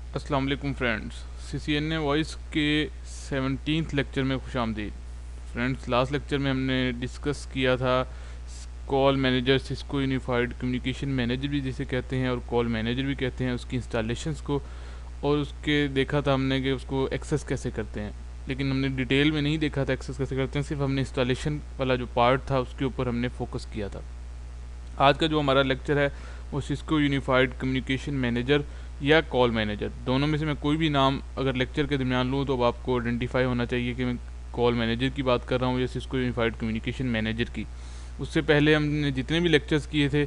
अस्सलाम वालेकुम friends, CCNA voice के 17th लेक्चर में खुशामदीद। फ्रेंड्स, लास्ट लेक्चर में हमने डिस्कस किया था call manager, Cisco unified communication manager भी जिसे कहते हैं और कॉल मैनेजर भी कहते हैं, उसकी इंस्टॉलेशंस को, और उसके देखा था हमने कि उसको एक्सेस कैसे करते हैं। लेकिन हमने डिटेल में नहीं देखा था एक्सेस कैसे करते हैं, सिर्फ हमने इंस्टॉलेशन वाला जो पार्ट था उसके ऊपर हमने फोकस किया था। आज का जो हमारा लेक्चर है वो सिस्को यूनिफाइड कम्युनिकेशन मैनेजर या कॉल मैनेजर, दोनों में से मैं कोई भी नाम अगर लेक्चर के दरमियान लूँ तो अब आपको आइडेंटिफाई होना चाहिए कि मैं कॉल मैनेजर की बात कर रहा हूँ या सिस्को यूनिफाइड कम्युनिकेशन मैनेजर की। उससे पहले हमने जितने भी लेक्चर्स किए थे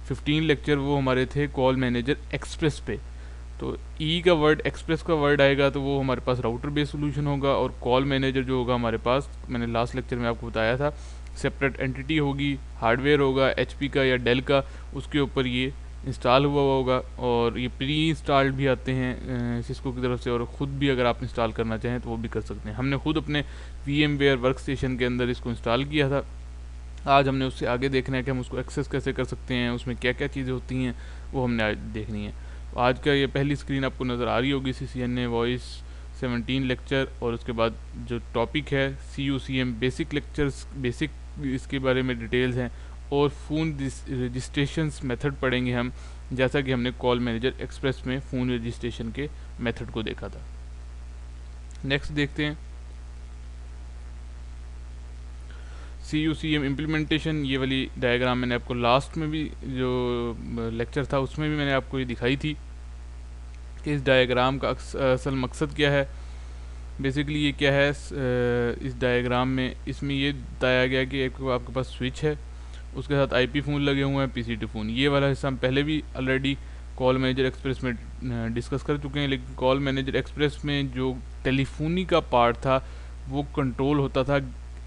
15 लेक्चर, वो हमारे थे कॉल मैनेजर एक्सप्रेस पे। तो ई का वर्ड, एक्सप्रेस का वर्ड आएगा तो वो हमारे पास राउटर बेस्ड सोल्यूशन होगा, और कॉल मैनेजर जो होगा हमारे पास, मैंने लास्ट लेक्चर में आपको बताया था, सेपरेट एंटिटी होगी, हार्डवेयर होगा एचपी का या डेल का, उसके ऊपर ये इंस्टॉल हुआ होगा। और ये प्री इंस्टॉल्ड भी आते हैं सिस्को की तरफ से, और ख़ुद भी अगर आप इंस्टॉल करना चाहें तो वो भी कर सकते हैं। हमने खुद अपने VMware वर्क स्टेशन के अंदर इसको इंस्टॉल किया था। आज हमने उससे आगे देखना है कि हम उसको एक्सेस कैसे कर सकते हैं, उसमें क्या क्या चीज़ें होती हैं, वो हमने आज देखनी है। आज का ये पहली स्क्रीन आपको नज़र आ रही होगी, CCNA वॉइस 17 लेक्चर, और उसके बाद जो टॉपिक है CUCM बेसिक लेक्चर्स, बेसिक इसके बारे में डिटेल्स हैं, और फ़ोन रजिस्ट्रेशन मेथड पढ़ेंगे हम, जैसा कि हमने कॉल मैनेजर एक्सप्रेस में फ़ोन रजिस्ट्रेशन के मेथड को देखा था। नेक्स्ट देखते हैं CUCM इम्प्लीमेंटेशन। ये वाली डायग्राम मैंने आपको लास्ट में भी जो लेक्चर था उसमें भी मैंने आपको ये दिखाई थी कि इस डायग्राम का असल मकसद क्या है। बेसिकली ये क्या है, इस डायग्राम में इसमें ये बताया गया कि एक आपके पास स्विच है, उसके साथ IP फ़ोन लगे हुए हैं, PCT फ़ोन। ये वाला हिस्सा हम पहले भी ऑलरेडी कॉल मैनेजर एक्सप्रेस में डिस्कस कर चुके हैं, लेकिन कॉल मैनेजर एक्सप्रेस में जो टेलीफोनी का पार्ट था वो कंट्रोल होता था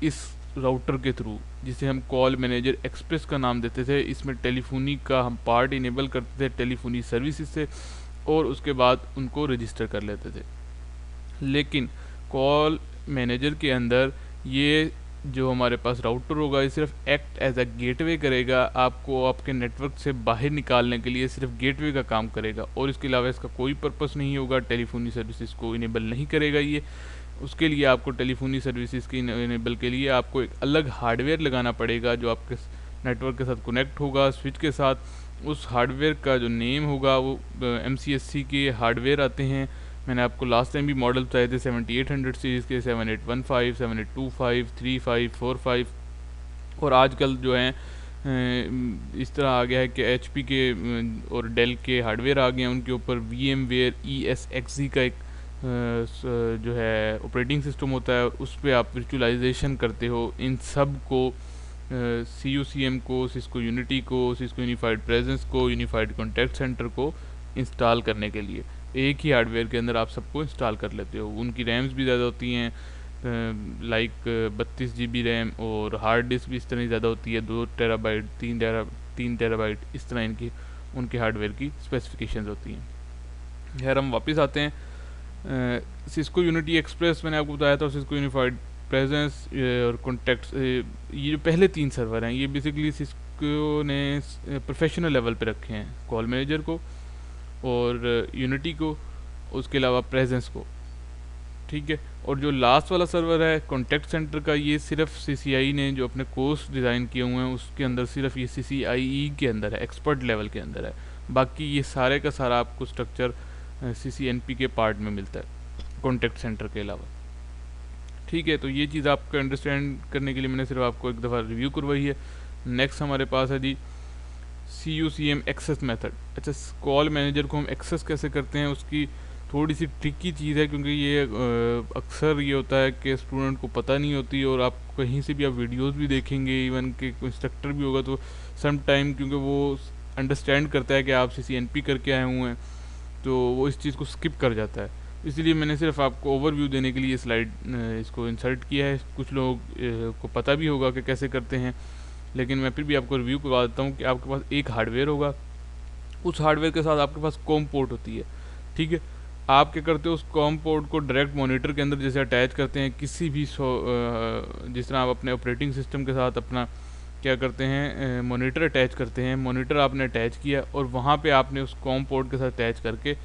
इस राउटर के थ्रू, जिसे हम कॉल मैनेजर एक्सप्रेस का नाम देते थे। इसमें टेलीफोनी का हम पार्ट इनेबल करते थे टेलीफोनी सर्विसेज से, और उसके बाद उनको रजिस्टर कर लेते थे। लेकिन कॉल मैनेजर के अंदर ये जो हमारे पास राउटर होगा, ये सिर्फ एक्ट एज अ गेटवे करेगा, आपको आपके नेटवर्क से बाहर निकालने के लिए सिर्फ गेटवे का काम करेगा, और इसके अलावा इसका कोई पर्पस नहीं होगा, टेलीफोनी सर्विसेज को इनेबल नहीं करेगा ये। उसके लिए आपको टेलीफोनी सर्विसेज की इनेबल के लिए आपको एक अलग हार्डवेयर लगाना पड़ेगा जो आपके नेटवर्क के साथ कनेक्ट होगा स्विच के साथ। उस हार्डवेयर का जो नेम होगा वो MCSC के हार्डवेयर आते हैं। मैंने आपको लास्ट टाइम भी मॉडल बताए थे 7800 सीरीज़ के, 7815, 7825, 35, 45, और आजकल जो हैं इस तरह आ गया है कि HP के और डेल के हार्डवेयर आ गए हैं, उनके ऊपर VMware ESXi का एक जो है ऑपरेटिंग सिस्टम होता है, उस पर आप वर्चुअलाइजेशन करते हो इन सब को, CUCM को, सिस्को यूनिटी को, सिस्को यूनिफाइड प्रेजेंस को, यूनिफाइड कॉन्टैक्ट सेंटर को इंस्टॉल करने के लिए एक ही हार्डवेयर के अंदर आप सबको इंस्टॉल कर लेते हो। उनकी रैम्स भी ज़्यादा होती हैं, लाइक 32 GB रैम, और हार्ड डिस्क भी इस तरह ज़्यादा होती है, 2 टेराबाइट, 3 टेराबाइट, इस तरह इनकी उनके हार्डवेयर की स्पेसिफिकेशंस होती हैं। खैर, हम वापस आते हैं। सिस्को यूनिटी एक्सप्रेस मैंने आपको बताया था, सिस्को यूनिफाइड प्रेजेंस और कॉन्टैक्ट्स, ये जो पहले 3 सर्वर हैं ये बेसिकली सिस्को ने प्रोफेशनल लेवल पे रखे हैं, कॉल मैनेजर को और यूनिटी को, उसके अलावा प्रेजेंस को, ठीक है। और जो लास्ट वाला सर्वर है कॉन्टैक्ट सेंटर का, ये सिर्फ CCI ने जो अपने कोर्स डिज़ाइन किए हुए हैं उसके अंदर सिर्फ ये CCIE के अंदर है, एक्सपर्ट लेवल के अंदर है। बाकी ये सारे का सारा आपको स्ट्रक्चर CCNP के पार्ट में मिलता है कॉन्टैक्ट सेंटर के अलावा, ठीक है। तो ये चीज़ आपको अंडरस्टैंड करने के लिए मैंने सिर्फ आपको एक दफ़ा रिव्यू करवाई है। नेक्स्ट हमारे पास है जी CUCM एक्सेस मेथड। अच्छा, कॉल मैनेजर को हम एक्सेस कैसे करते हैं उसकी थोड़ी सी ट्रिकी चीज़ है, क्योंकि ये अक्सर ये होता है कि स्टूडेंट को पता नहीं होती, और आप कहीं से भी आप वीडियोस भी देखेंगे, इवन के इंस्ट्रक्टर भी होगा तो सम टाइम क्योंकि वो अंडरस्टैंड करता है कि आप CCNP करके आए हुए हैं तो वो इस चीज़ को स्किप कर जाता है। इसलिए मैंने सिर्फ आपको ओवरव्यू देने के लिए स्लाइड इसको इंसर्ट किया है। कुछ लोग को पता भी होगा कि कैसे करते हैं, लेकिन मैं फिर भी आपको रिव्यू करवा देता हूँ कि आपके पास एक हार्डवेयर होगा, उस हार्डवेयर के साथ आपके पास कॉम पोर्ट होती है, ठीक है। आप क्या करते हो, उस कॉम पोर्ट को डायरेक्ट मॉनिटर के अंदर जैसे अटैच करते हैं किसी भी जिस तरह आप अपने ऑपरेटिंग सिस्टम के साथ अपना क्या करते हैं, मॉनिटर अटैच करते हैं। मॉनिटर आपने अटैच किया और वहाँ पे आपने उस कॉम पोर्ट के साथ अटैच करके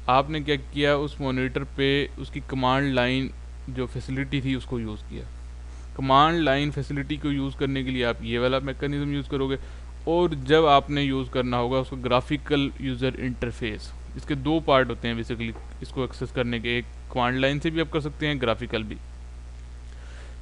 आपने क्या किया, उस मॉनिटर पे उसकी कमांड लाइन जो फैसिलिटी थी उसको यूज़ किया। कमांड लाइन फैसिलिटी को यूज़ करने के लिए आप ये वाला मैकेनिज्म यूज़ करोगे, और जब आपने यूज़ करना होगा उसको ग्राफिकल यूज़र इंटरफेस। इसके दो पार्ट होते हैं बेसिकली इसको एक्सेस करने के, एक कमांड लाइन से भी आप कर सकते हैं, ग्राफिकल भी।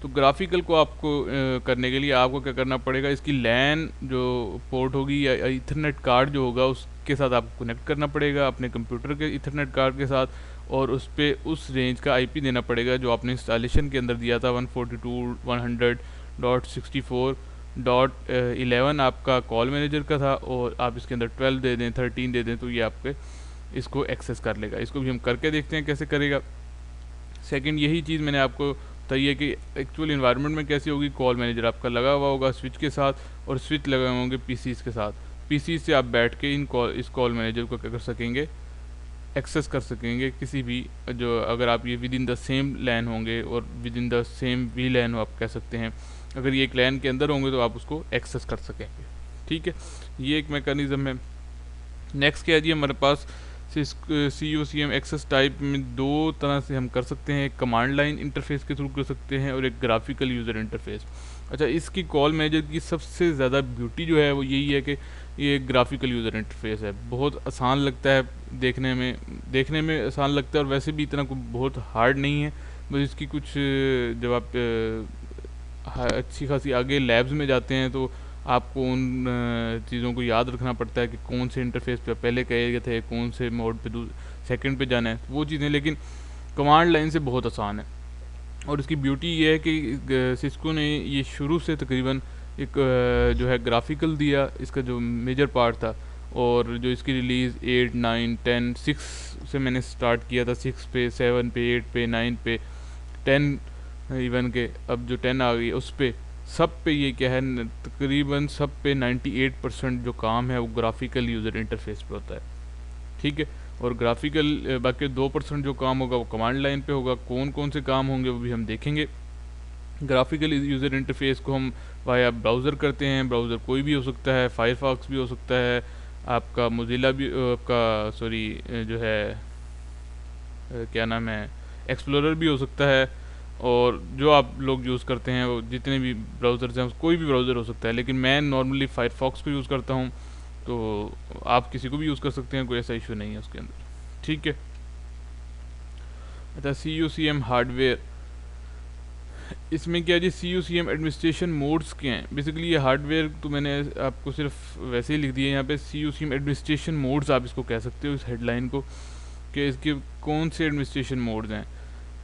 तो ग्राफिकल को आपको करने के लिए आपको क्या करना पड़ेगा, इसकी लैन जो पोर्ट होगी या इथरनेट कार्ड जो होगा उसके साथ आपको कनेक्ट करना पड़ेगा अपने कंप्यूटर के इथरनेट कार्ड के साथ, और उस पर उस रेंज का आईपी देना पड़ेगा जो आपने इंस्टॉलेशन के अंदर दिया था 142.100.64.11 आपका कॉल मैनेजर का था, और आप इसके अंदर 12 दे दें, 13 दे दें, तो ये आपके इसको एक्सेस कर लेगा। इसको भी हम करके देखते हैं कैसे करेगा। सेकंड यही चीज़ मैंने आपको बताइए कि एक्चुअल इन्वायरमेंट में कैसी होगी। कॉल मैनेजर आपका लगा हुआ होगा स्विच के साथ, और स्विच लगे हुए होंगे पीसीज के साथ। पीसी से आप बैठ के इस कॉल मैनेजर को क्या कर सकेंगे, एक्सेस कर सकेंगे किसी भी, जो अगर आप ये within the same lane होंगे और विद इन द सेम वी लैन हो आप कह सकते हैं, अगर ये एक लैन के अंदर होंगे तो आप उसको एक्सेस कर सकेंगे। ठीक है, ये एक मैकेनिज़्म है। नेक्स्ट क्या है जी, हमारे पास CUCM एक्सेस टाइप में दो तरह से हम कर सकते हैं, एक कमांड लाइन इंटरफेस के थ्रू कर सकते हैं और एक ग्राफिकल यूज़र इंटरफेस। अच्छा, इसकी कॉल मैनेजर की सबसे ज़्यादा ब्यूटी जो है वो यही है कि ये ग्राफिकल यूज़र इंटरफेस है। बहुत आसान लगता है देखने में आसान लगता है, और वैसे भी इतना कोई बहुत हार्ड नहीं है। बस इसकी कुछ जब आप अच्छी खासी आगे लैब्स में जाते हैं तो आपको उन चीज़ों को याद रखना पड़ता है कि कौन से इंटरफेस पे पहले कहे थे, कौन से मोड पे सेकंड पे जाना है, वो चीज़ें। लेकिन कमांड लाइन से बहुत आसान है, और इसकी ब्यूटी ये है कि सिस्को ने ये शुरू से तकरीबन एक जो है ग्राफिकल दिया, इसका जो मेजर पार्ट था, और जो इसकी रिलीज़ 8, 9, 10, 6 से मैंने स्टार्ट किया था, 6 पे, 7 पे, 8 पे, 9 पे, 10 इवन के अब जो 10 आ गई उस पर सब पे ये क्या है, तकरीबन सब पे 98% जो काम है वो ग्राफिकल यूज़र इंटरफेस पे होता है। ठीक है, और ग्राफिकल बाकी 2% जो काम होगा वो कमांड लाइन पे होगा। कौन कौन से काम होंगे वो भी हम देखेंगे। ग्राफिकल यूज़र इंटरफेस को हम वाया ब्राउज़र करते हैं, ब्राउज़र कोई भी हो सकता है, फायरफॉक्स भी हो सकता है, आपका मोजिला भी आपका सॉरी जो है क्या नाम है, एक्सप्लोरर भी हो सकता है, और जो आप लोग यूज़ करते हैं वो जितने भी ब्राउज़र्स हैं कोई भी ब्राउज़र हो सकता है। लेकिन मैं नॉर्मली फायरफॉक्स को यूज़ करता हूँ, तो आप किसी को भी यूज़ कर सकते हैं, कोई ऐसा इशू नहीं है उसके अंदर। ठीक है। अच्छा, CUCM हार्डवेयर, इसमें क्या जी, CUCM एडमिनिस्ट्रेशन मोड्स के हैं बेसिकली। ये हार्डवेयर तो मैंने आपको सिर्फ वैसे ही लिख दिया है यहाँ पे। CUCM एडमिनिस्ट्रेशन मोड्स आप इसको कह सकते हो, इस हेडलाइन को, कि इसके कौन से एडमिनिस्ट्रेशन मोड्स हैं।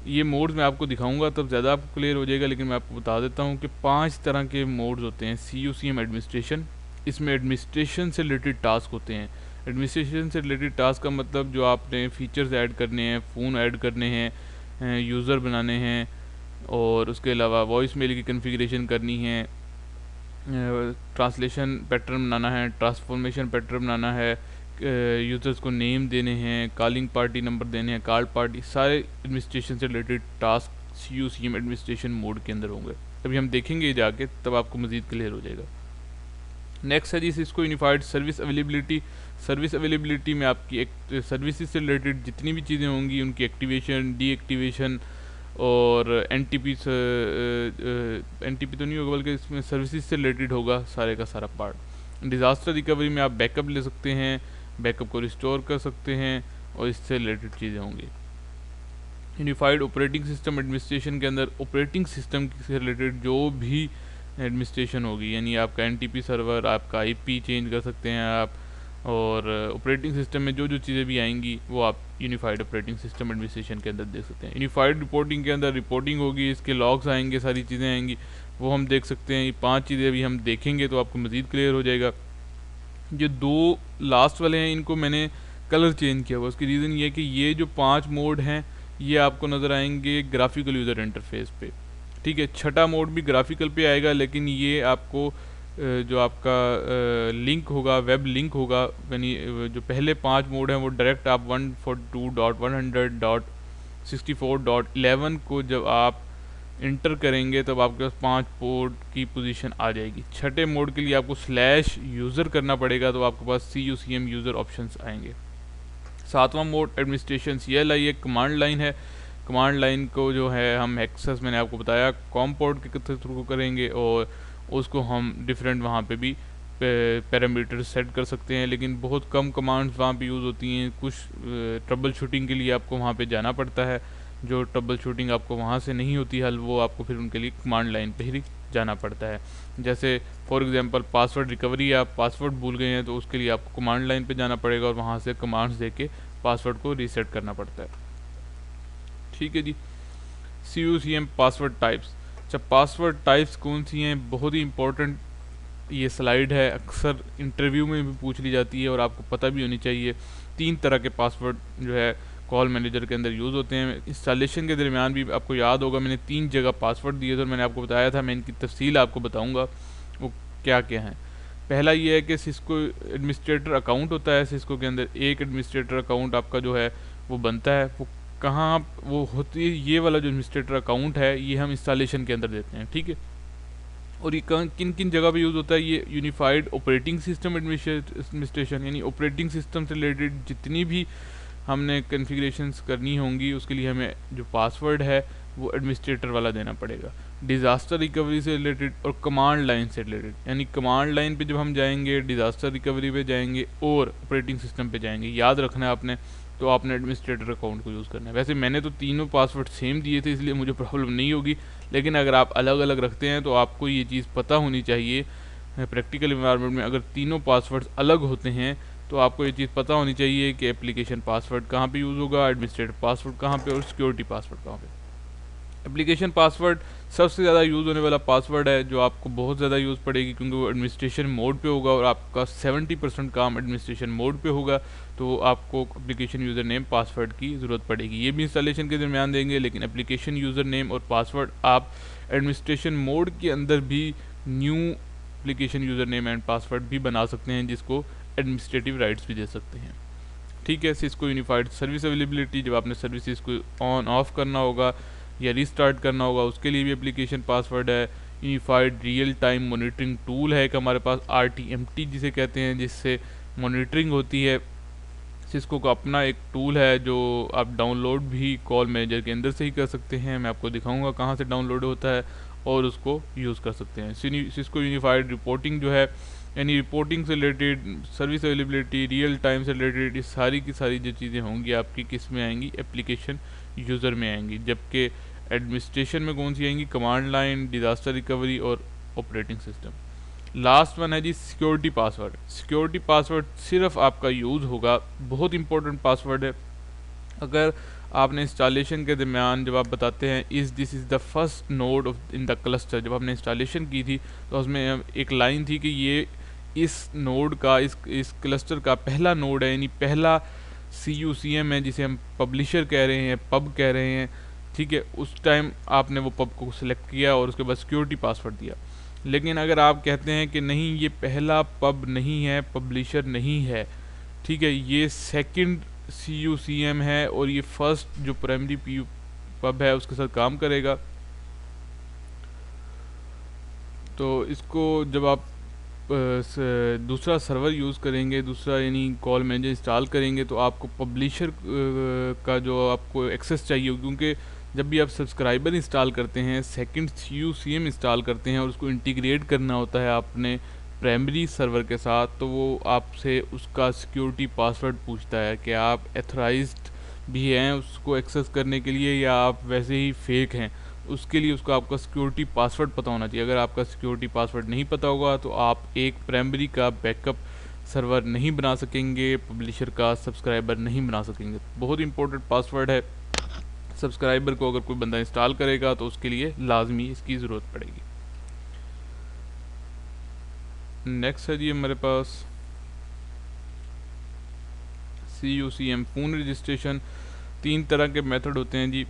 ये मोड्स मैं आपको दिखाऊंगा तब ज़्यादा आपको क्लियर हो जाएगा, लेकिन मैं आपको बता देता हूँ कि 5 तरह के मोड्स होते हैं CUCM एडमिनिस्ट्रेशन। इसमें एडमिनिस्ट्रेशन से रिलेटेड टास्क होते हैं। एडमिनिस्ट्रेशन से रिलेटेड टास्क का मतलब जो आपने फीचर्स ऐड करने हैं, फ़ोन ऐड करने हैं, यूज़र बनाने हैं, और उसके अलावा वॉइस मेल की कन्फिग्रेशन करनी है, ट्रांसलेशन पैटर्न बनाना है, ट्रांसफॉर्मेशन पैटर्न बनाना है, यूज़र्स को नेम देने हैं, कॉलिंग पार्टी नंबर देने हैं, कार्ड पार्टी, सारे एडमिनिस्ट्रेशन से related task CUCM administration mode के अंदर होंगे। अभी हम देखेंगे जाके, तब आपको मज़ीद क्लियर हो जाएगा। नेक्स्ट है जी इसको unified service availability. Service availability में आपकी एक सर्विसेज से रिलेटेड जितनी भी चीज़ें होंगी उनकी एक्टिवेशन, डीएक्टिवेशन, और NTP तो नहीं होगा बल्कि इसमें सर्विसेज से रिलेटेड होगा सारे का सारा पार्ट। डिज़ास्टर रिकवरी में आप बैकअप ले सकते हैं, बैकअप को रिस्टोर कर सकते हैं, और इससे रिलेटेड चीज़ें होंगी। यूनिफाइड ऑपरेटिंग सिस्टम एडमिनिस्ट्रेशन के अंदर ऑपरेटिंग सिस्टम से रिलेटेड जो भी एडमिनिस्ट्रेशन होगी, यानी आपका NTP सर्वर, आपका IP चेंज कर सकते हैं आप, और ऑपरेटिंग सिस्टम में जो जो चीज़ें भी आएंगी वो आप यूनिफाइड ऑपरेटिंग सिस्टम एडमिनिस्ट्रेशन के अंदर देख सकते हैं। यूनिफाइड रिपोर्टिंग के अंदर रिपोर्टिंग होगी, इसके लॉग्स आएंगे, सारी चीज़ें आएंगी, वो हम देख सकते हैं। ये 5 चीज़ें अभी हम देखेंगे तो आपको मज़ीद क्लियर हो जाएगा। जो 2 लास्ट वाले हैं इनको मैंने कलर चेंज किया हुआ, उसकी रीज़न ये है कि ये जो 5 मोड हैं ये आपको नज़र आएंगे ग्राफिकल यूज़र इंटरफेस पे। ठीक है, छठा मोड भी ग्राफिकल पे आएगा, लेकिन ये आपको जो आपका लिंक होगा, वेब लिंक होगा, यानी जो पहले 5 मोड हैं वो डायरेक्ट आप 142.100.64.11 को जब आप इंटर करेंगे तब आपके पास 5 पोर्ट की पोजीशन आ जाएगी। छठे मोड के लिए आपको /यूज़र करना पड़ेगा, तो आपके पास CUCM यूज़र ऑप्शंस आएंगे। सातवां मोड एडमिनिस्ट्रेशन CLI एक कमांड लाइन है। कमांड लाइन को जो है हम एक्सेस मैंने आपको बताया कॉम पोर्ट के थ्रू करेंगे और उसको हम डिफरेंट वहाँ पे भी पैरामीटर सेट कर सकते हैं, लेकिन बहुत कम कमांड्स वहाँ पे यूज़ होती हैं। कुछ ट्रबल शूटिंग के लिए आपको वहाँ पे जाना पड़ता है, जो ट्रबल शूटिंग आपको वहाँ से नहीं होती हल, वो आपको फिर उनके लिए कमांड लाइन पे ही जाना पड़ता है। जैसे फॉर एग्जांपल पासवर्ड रिकवरी, आप पासवर्ड भूल गए हैं तो उसके लिए आपको कमांड लाइन पे जाना पड़ेगा और वहाँ से कमांड्स दे के पासवर्ड को रीसेट करना पड़ता है। ठीक है जी। CUCM password types. अच्छा, पासवर्ड टाइप्स कौन सी हैं, बहुत ही इंपॉर्टेंट ये स्लाइड है, अक्सर इंटरव्यू में भी पूछ ली जाती है और आपको पता भी होनी चाहिए। 3 तरह के पासवर्ड जो है कॉल मैनेजर के अंदर यूज़ होते हैं। इंस्टॉलेशन के दरमियान भी आपको याद होगा मैंने 3 जगह पासवर्ड दिए थे और मैंने आपको बताया था, मैं इनकी तफसील आपको बताऊंगा वो क्या क्या है। पहला ये है कि सिस्को एडमिनिस्ट्रेटर अकाउंट होता है। सिस्को के अंदर एक एडमिनिस्ट्रेटर अकाउंट आपका जो है वो बनता है। वो कहाँ वो होती है, ये वाला जो एडमिनिस्ट्रेटर अकाउंट है ये हम इंस्टॉलेशन के अंदर देते हैं। ठीक है, और ये किन किन जगह पे यूज़ होता है, ये यूनिफाइड ऑपरेटिंग सिस्टम एडमिनिस्ट्रेशन, यानी ऑपरेटिंग सिस्टम से रिलेटेड जितनी भी हमने कॉन्फ़िगरेशंस करनी होंगी उसके लिए हमें जो पासवर्ड है वो एडमिनिस्ट्रेटर वाला देना पड़ेगा। डिज़ास्टर रिकवरी से रिलेटेड और कमांड लाइन से रिलेटेड, यानी कमांड लाइन पे जब हम जाएंगे, डिज़ास्टर रिकवरी पे जाएंगे और ऑपरेटिंग सिस्टम पे जाएंगे, याद रखना है आपने, तो आपने एडमिनिस्ट्रेटर अकाउंट को यूज़ करना है। वैसे मैंने तो तीनों पासवर्ड सेम दिए थे इसलिए मुझे प्रॉब्लम नहीं होगी, लेकिन अगर आप अलग अलग रखते हैं तो आपको ये चीज़ पता होनी चाहिए प्रैक्टिकल इन्वायरमेंट में। अगर तीनों पासवर्ड्स अलग होते हैं तो आपको ये चीज़ पता होनी चाहिए कि एप्लीकेशन पासवर्ड कहाँ पे यूज़ होगा, एडमिनिस्ट्रेटर पासवर्ड कहाँ पे और सिक्योरिटी पासवर्ड कहाँ पे। एप्लीकेशन पासवर्ड सबसे ज़्यादा यूज़ होने वाला पासवर्ड है, जो आपको बहुत ज़्यादा यूज़ पड़ेगी क्योंकि वो एडमिनिस्ट्रेशन मोड पे होगा और आपका 70% काम एडमिनिस्ट्रेशन मोड पे होगा, तो आपको एप्लीकेशन यूज़र नेम पासवर्ड की ज़रूरत पड़ेगी। ये भी इंस्टॉलेशन के दरमियान देंगे, लेकिन एप्लीकेशन यूज़र नेम और पासवर्ड आप एडमिनिस्ट्रेशन मोड के अंदर भी new application user name and password भी बना सकते हैं, जिसको एडमिनिस्ट्रेटिव राइट्स भी दे सकते हैं। ठीक है, सिस्को यूनिफाइड सर्विस अवेलेबिलिटी, जब आपने सर्विसेज को ऑन ऑफ करना होगा या रीस्टार्ट करना होगा उसके लिए भी एप्लीकेशन पासवर्ड है। Unified real time monitoring tool है एक हमारे पास, RTMT जिसे कहते हैं, जिससे मॉनिटरिंग होती है। सिस्को का अपना एक टूल है जो आप डाउनलोड भी कॉल मैनेजर के अंदर से ही कर सकते हैं, मैं आपको दिखाऊंगा कहाँ से डाउनलोड होता है और उसको यूज़ कर सकते हैं। सिस्को यूनिफाइड रिपोर्टिंग जो है, यानी रिपोर्टिंग से related, service availability, real time से रिलेटेड, ये सारी की सारी जो चीज़ें होंगी आपकी किस में आएंगी, एप्लीकेशन यूज़र में आएंगी। जबकि एडमिनिस्ट्रेशन में कौन सी आएंगी, कमांड लाइन, डिज़ास्टर रिकवरी और ऑपरेटिंग सिस्टम। लास्ट वन है जी सिक्योरिटी पासवर्ड। सिक्योरिटी पासवर्ड सिर्फ आपका यूज़ होगा, बहुत इंपॉर्टेंट पासवर्ड है। अगर आपने इंस्टॉलेशन के दरमियान जब आप बताते हैं this is the first node of in the cluster, जब आपने इंस्टॉलेशन की थी तो उसमें एक लाइन थी कि ये इस नोड का, इस क्लस्टर का पहला नोड है, यानी पहला CUCM है जिसे हम पब्लिशर कह रहे हैं, पब कह रहे हैं। ठीक है, उस टाइम आपने वो पब को सिलेक्ट किया और उसके बाद सिक्योरिटी पासवर्ड दिया। लेकिन अगर आप कहते हैं कि नहीं ये पहला पब नहीं है, पब्लिशर नहीं है, ठीक है, ये सेकंड CUCM है और ये फर्स्ट जो प्राइमरी पब है उसके साथ काम करेगा, तो इसको जब आप दूसरा सर्वर यूज़ करेंगे, दूसरा यानी कॉल मैनेजर इंस्टॉल करेंगे, तो आपको पब्लिशर का जो आपको एक्सेस चाहिए, क्योंकि जब भी आप सब्सक्राइबर इंस्टॉल करते हैं, सेकंड CUCM इंस्टॉल करते हैं और उसको इंटीग्रेट करना होता है आपने प्राइमरी सर्वर के साथ, तो वो आपसे उसका सिक्योरिटी पासवर्ड पूछता है कि आप एथराइज्ड भी हैं उसको एक्सेस करने के लिए या आप वैसे ही फेक हैं। उसके लिए उसको आपका सिक्योरिटी पासवर्ड पता होना चाहिए। अगर आपका सिक्योरिटी पासवर्ड नहीं पता होगा तो आप एक प्राइमरी का बैकअप सर्वर नहीं बना सकेंगे, पब्लिशर का सब्सक्राइबर नहीं बना सकेंगे। बहुत इंपॉर्टेंट पासवर्ड है, सब्सक्राइबर को अगर कोई बंदा इंस्टॉल करेगा तो उसके लिए लाजमी इसकी ज़रूरत पड़ेगी। नेक्स्ट है जी हमारे पास CUCM फ़ोन रजिस्ट्रेशन। 3 तरह के मेथड होते हैं जी।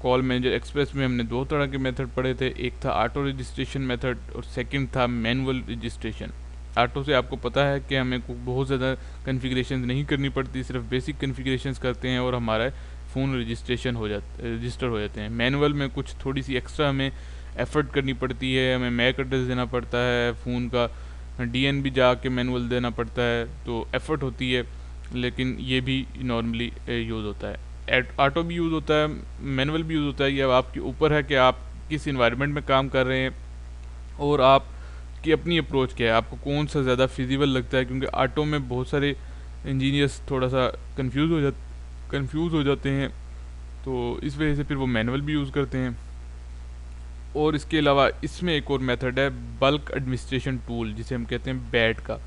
कॉल मैनेजर एक्सप्रेस में हमने 2 तरह के मेथड पढ़े थे, एक था ऑटो रजिस्ट्रेशन मेथड और सेकंड था मैनुअल रजिस्ट्रेशन। ऑटो से आपको पता है कि हमें बहुत ज़्यादा कॉन्फ़िगरेशन नहीं करनी पड़ती, सिर्फ बेसिक कॉन्फ़िगरेशंस करते हैं और हमारा फ़ोन रजिस्टर हो जाते हैं। मैनुअल में कुछ थोड़ी सी एक्स्ट्रा हमें एफ़र्ट करनी पड़ती है, हमें मैक एड्रेस देना पड़ता है, फ़ोन का DNB जाके मैनुअल देना पड़ता है, तो एफ़र्ट होती है। लेकिन ये भी नॉर्मली यूज़ होता है। ऑटो भी यूज़ होता है, मैनुअल भी यूज़ होता है। ये अब आपके ऊपर है कि आप किस इन्वायरमेंट में काम कर रहे हैं और आपकी अपनी अप्रोच क्या है, आपको कौन सा ज़्यादा फिजिबल लगता है। क्योंकि ऑटो में बहुत सारे इंजीनियर्स थोड़ा सा कंफ्यूज हो जाते हैं, तो इस वजह से फिर वो मैनुअल भी यूज़ करते हैं। और इसके अलावा इसमें एक और मेथड है बल्क एडमिनिस्ट्रेशन टूल, जिसे हम कहते हैं बैट का।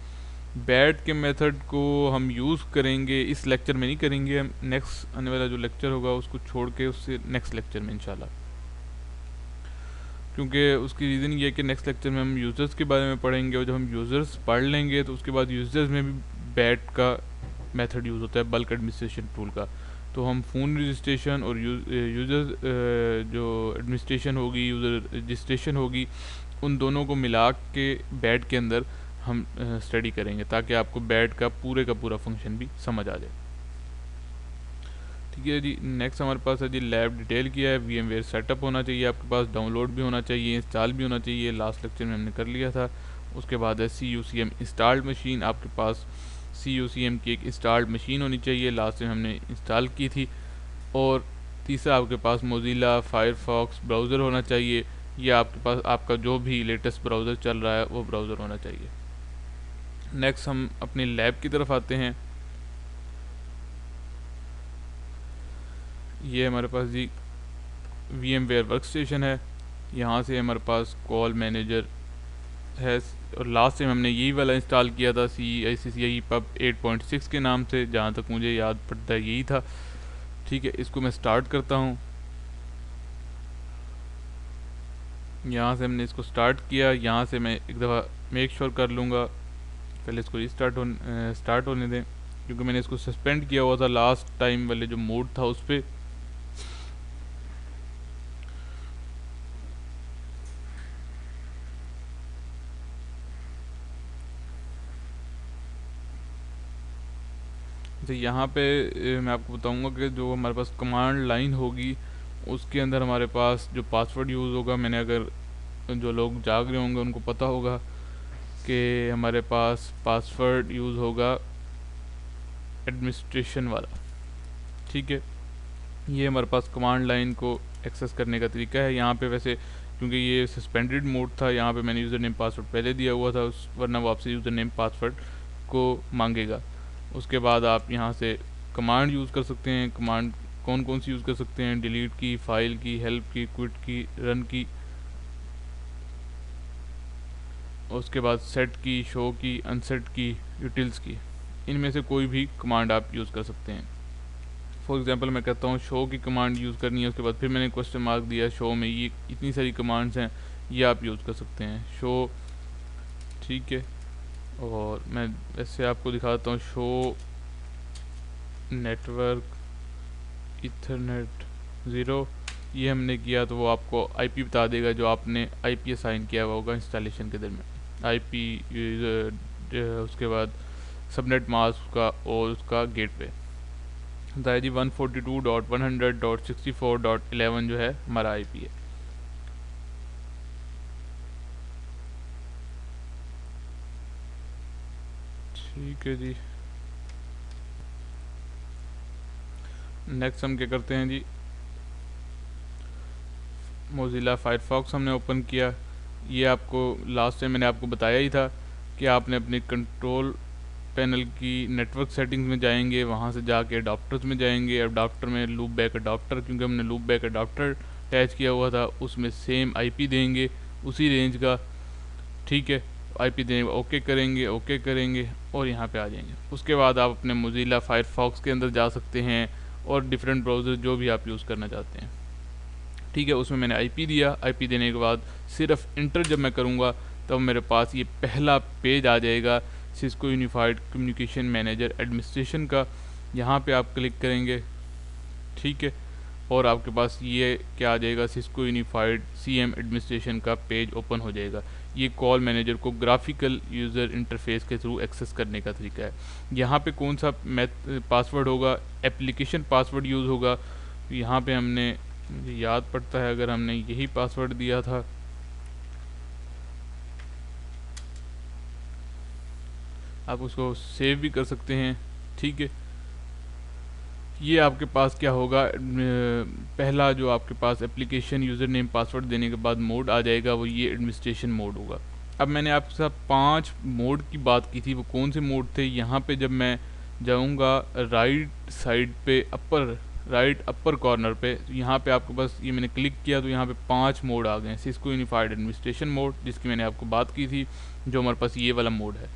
बैट के मेथड को हम यूज़ करेंगे, इस लेक्चर में नहीं करेंगे, हम नेक्स्ट आने वाला जो लेक्चर होगा उसको छोड़ के उससे नेक्स्ट लेक्चर में इंशाल्लाह। क्योंकि उसकी रीज़न ये है कि नेक्स्ट लेक्चर में हम यूज़र्स के बारे में पढ़ेंगे, और जब हम यूज़र्स पढ़ लेंगे तो उसके बाद यूज़र्स में भी बैट का मेथड यूज़ होता है, बल्क एडमिनिस्ट्रेशन टूल का। तो हम फ़ोन रजिस्ट्रेशन और यूज़र जो एडमिनिस्ट्रेशन होगी, यूज़र रजिस्ट्रेशन होगी, उन दोनों को मिला के बैट के अंदर हम स्टडी करेंगे, ताकि आपको बैट का पूरा फंक्शन भी समझ आ जाए। ठीक है जी। नेक्स्ट हमारे पास है जी लैब डिटेल किया है। VMware सेटअप होना चाहिए आपके पास, डाउनलोड भी होना चाहिए, इंस्टॉल भी होना चाहिए। लास्ट लेक्चर में हमने कर लिया था। उसके बाद है CUCM इंस्टॉल्ड मशीन, आपके पास CUCM की एक इंस्टॉल्ड मशीन होनी चाहिए, लास्ट में हमने इंस्टॉल की थी। और तीसरा आपके पास मोज़िला फायरफॉक्स ब्राउज़र होना चाहिए, या आपके पास आपका जो भी लेटेस्ट ब्राउज़र चल रहा है वो ब्राउज़र होना चाहिए। नेक्स्ट हम अपने लैब की तरफ आते हैं। ये हमारे पास जी VMware वर्कस्टेशन है। यहाँ से हमारे पास कॉल मैनेजर है, और लास्ट टाइम हमने यही वाला इंस्टॉल किया था CICCI पब 8.6 के नाम से, जहाँ तक मुझे याद पड़ता है यही था। ठीक है, इसको मैं स्टार्ट करता हूँ। यहाँ से हमने इसको स्टार्ट किया, यहाँ से मैं एक दफ़ा मेक श्योर कर लूँगा, पहले इसको स्टार्ट होने दें, क्योंकि मैंने इसको सस्पेंड किया हुआ था लास्ट टाइम वाले जो मोड था उस पर। तो यहाँ पे मैं आपको बताऊंगा कि जो हमारे पास कमांड लाइन होगी उसके अंदर हमारे पास जो पासवर्ड यूज़ होगा, मैंने अगर जो लोग जाग रहे होंगे उनको पता होगा कि हमारे पास पासवर्ड यूज़ होगा एडमिनिस्ट्रेशन वाला। ठीक है, ये हमारे पास कमांड लाइन को एक्सेस करने का तरीका है। यहाँ पे वैसे क्योंकि ये सस्पेंडेड मोड था, यहाँ पे मैंने यूज़र नेम पासवर्ड पहले दिया हुआ था, वरना वो आपसे यूज़र नेम पासवर्ड को मांगेगा। उसके बाद आप यहाँ से कमांड यूज़ कर सकते हैं। कमांड कौन कौन सी यूज़ कर सकते हैं? डिलीट की, फाइल की, हेल्प की, क्विट की, रन की, उसके बाद सेट की, शो की, अनसेट की, यूटिल्स की। इनमें से कोई भी कमांड आप यूज़ कर सकते हैं। फॉर एग्जांपल मैं कहता हूँ शो की कमांड यूज़ करनी है, उसके बाद फिर मैंने क्वेश्चन मार्क दिया, शो में ये इतनी सारी कमांड्स हैं, ये आप यूज़ कर सकते हैं शो। ठीक है, और मैं ऐसे आपको दिखाता हूँ शो नेटवर्क इथरनेट 0, ये हमने किया तो वो आपको IP बता देगा जो आपने IP असाइन किया हुआ होगा इंस्टॉलेशन के दरमियान। IP उसके बाद सबनेट मास्क का और उसका गेटवे होता है जी 142.100.64.11 जो है हमारा IP है। ठीक है जी। नेक्स्ट हम क्या करते हैं जी, मोज़िला फायरफॉक्स हमने ओपन किया। ये आपको लास्ट टाइम मैंने आपको बताया ही था कि आपने अपने कंट्रोल पैनल की नेटवर्क सेटिंग्स में जाएंगे, वहाँ से जाके अडाप्टर्स में जाएंगे, अडाप्टर में लूप बैक अडाप्टर, क्योंकि हमने लूप बैक अडाप्टर अटैच किया हुआ था, उसमें सेम IP देंगे उसी रेंज का। ठीक है, IP देने ओके करेंगे और यहाँ पे आ जाएंगे। उसके बाद आप अपने मोज़िला फायरफॉक्स के अंदर जा सकते हैं और डिफरेंट ब्राउज़र जो भी आप यूज़ करना चाहते हैं। ठीक है, उसमें मैंने IP दिया। IP देने के बाद सिर्फ इंटर जब मैं करूँगा तब मेरे पास ये पहला पेज आ जाएगा Cisco unified communication manager administration का। यहाँ पे आप क्लिक करेंगे। ठीक है, और आपके पास ये क्या आ जाएगा, सिस्को यूनिफाइड CM एडमिनिस्ट्रेशन का पेज ओपन हो जाएगा। ये कॉल मैनेजर को ग्राफिकल यूज़र इंटरफेस के थ्रू एक्सेस करने का तरीका है। यहाँ पे कौन सा पासवर्ड होगा, एप्लीकेशन पासवर्ड यूज़ होगा। यहाँ पे हमने, मुझे याद पड़ता है अगर हमने यही पासवर्ड दिया था, आप उसको सेव भी कर सकते हैं। ठीक है। ये आपके पास क्या होगा, पहला जो आपके पास एप्लीकेशन यूज़र नेम पासवर्ड देने के बाद मोड आ जाएगा, वो ये एडमिनिस्ट्रेशन मोड होगा। अब मैंने आपके साथ 5 मोड की बात की थी, वो कौन से मोड थे। यहाँ पे जब मैं जाऊँगा राइट साइड पे राइट अपर कॉर्नर पे, यहाँ पे आपके पास ये मैंने क्लिक किया तो यहाँ पे 5 मोड आ गए हैं। सिस्को यूनिफाइड एडमिनिस्ट्रेशन मोड, जिसकी मैंने आपको बात की थी, जो हमारे पास ये वाला मोड है।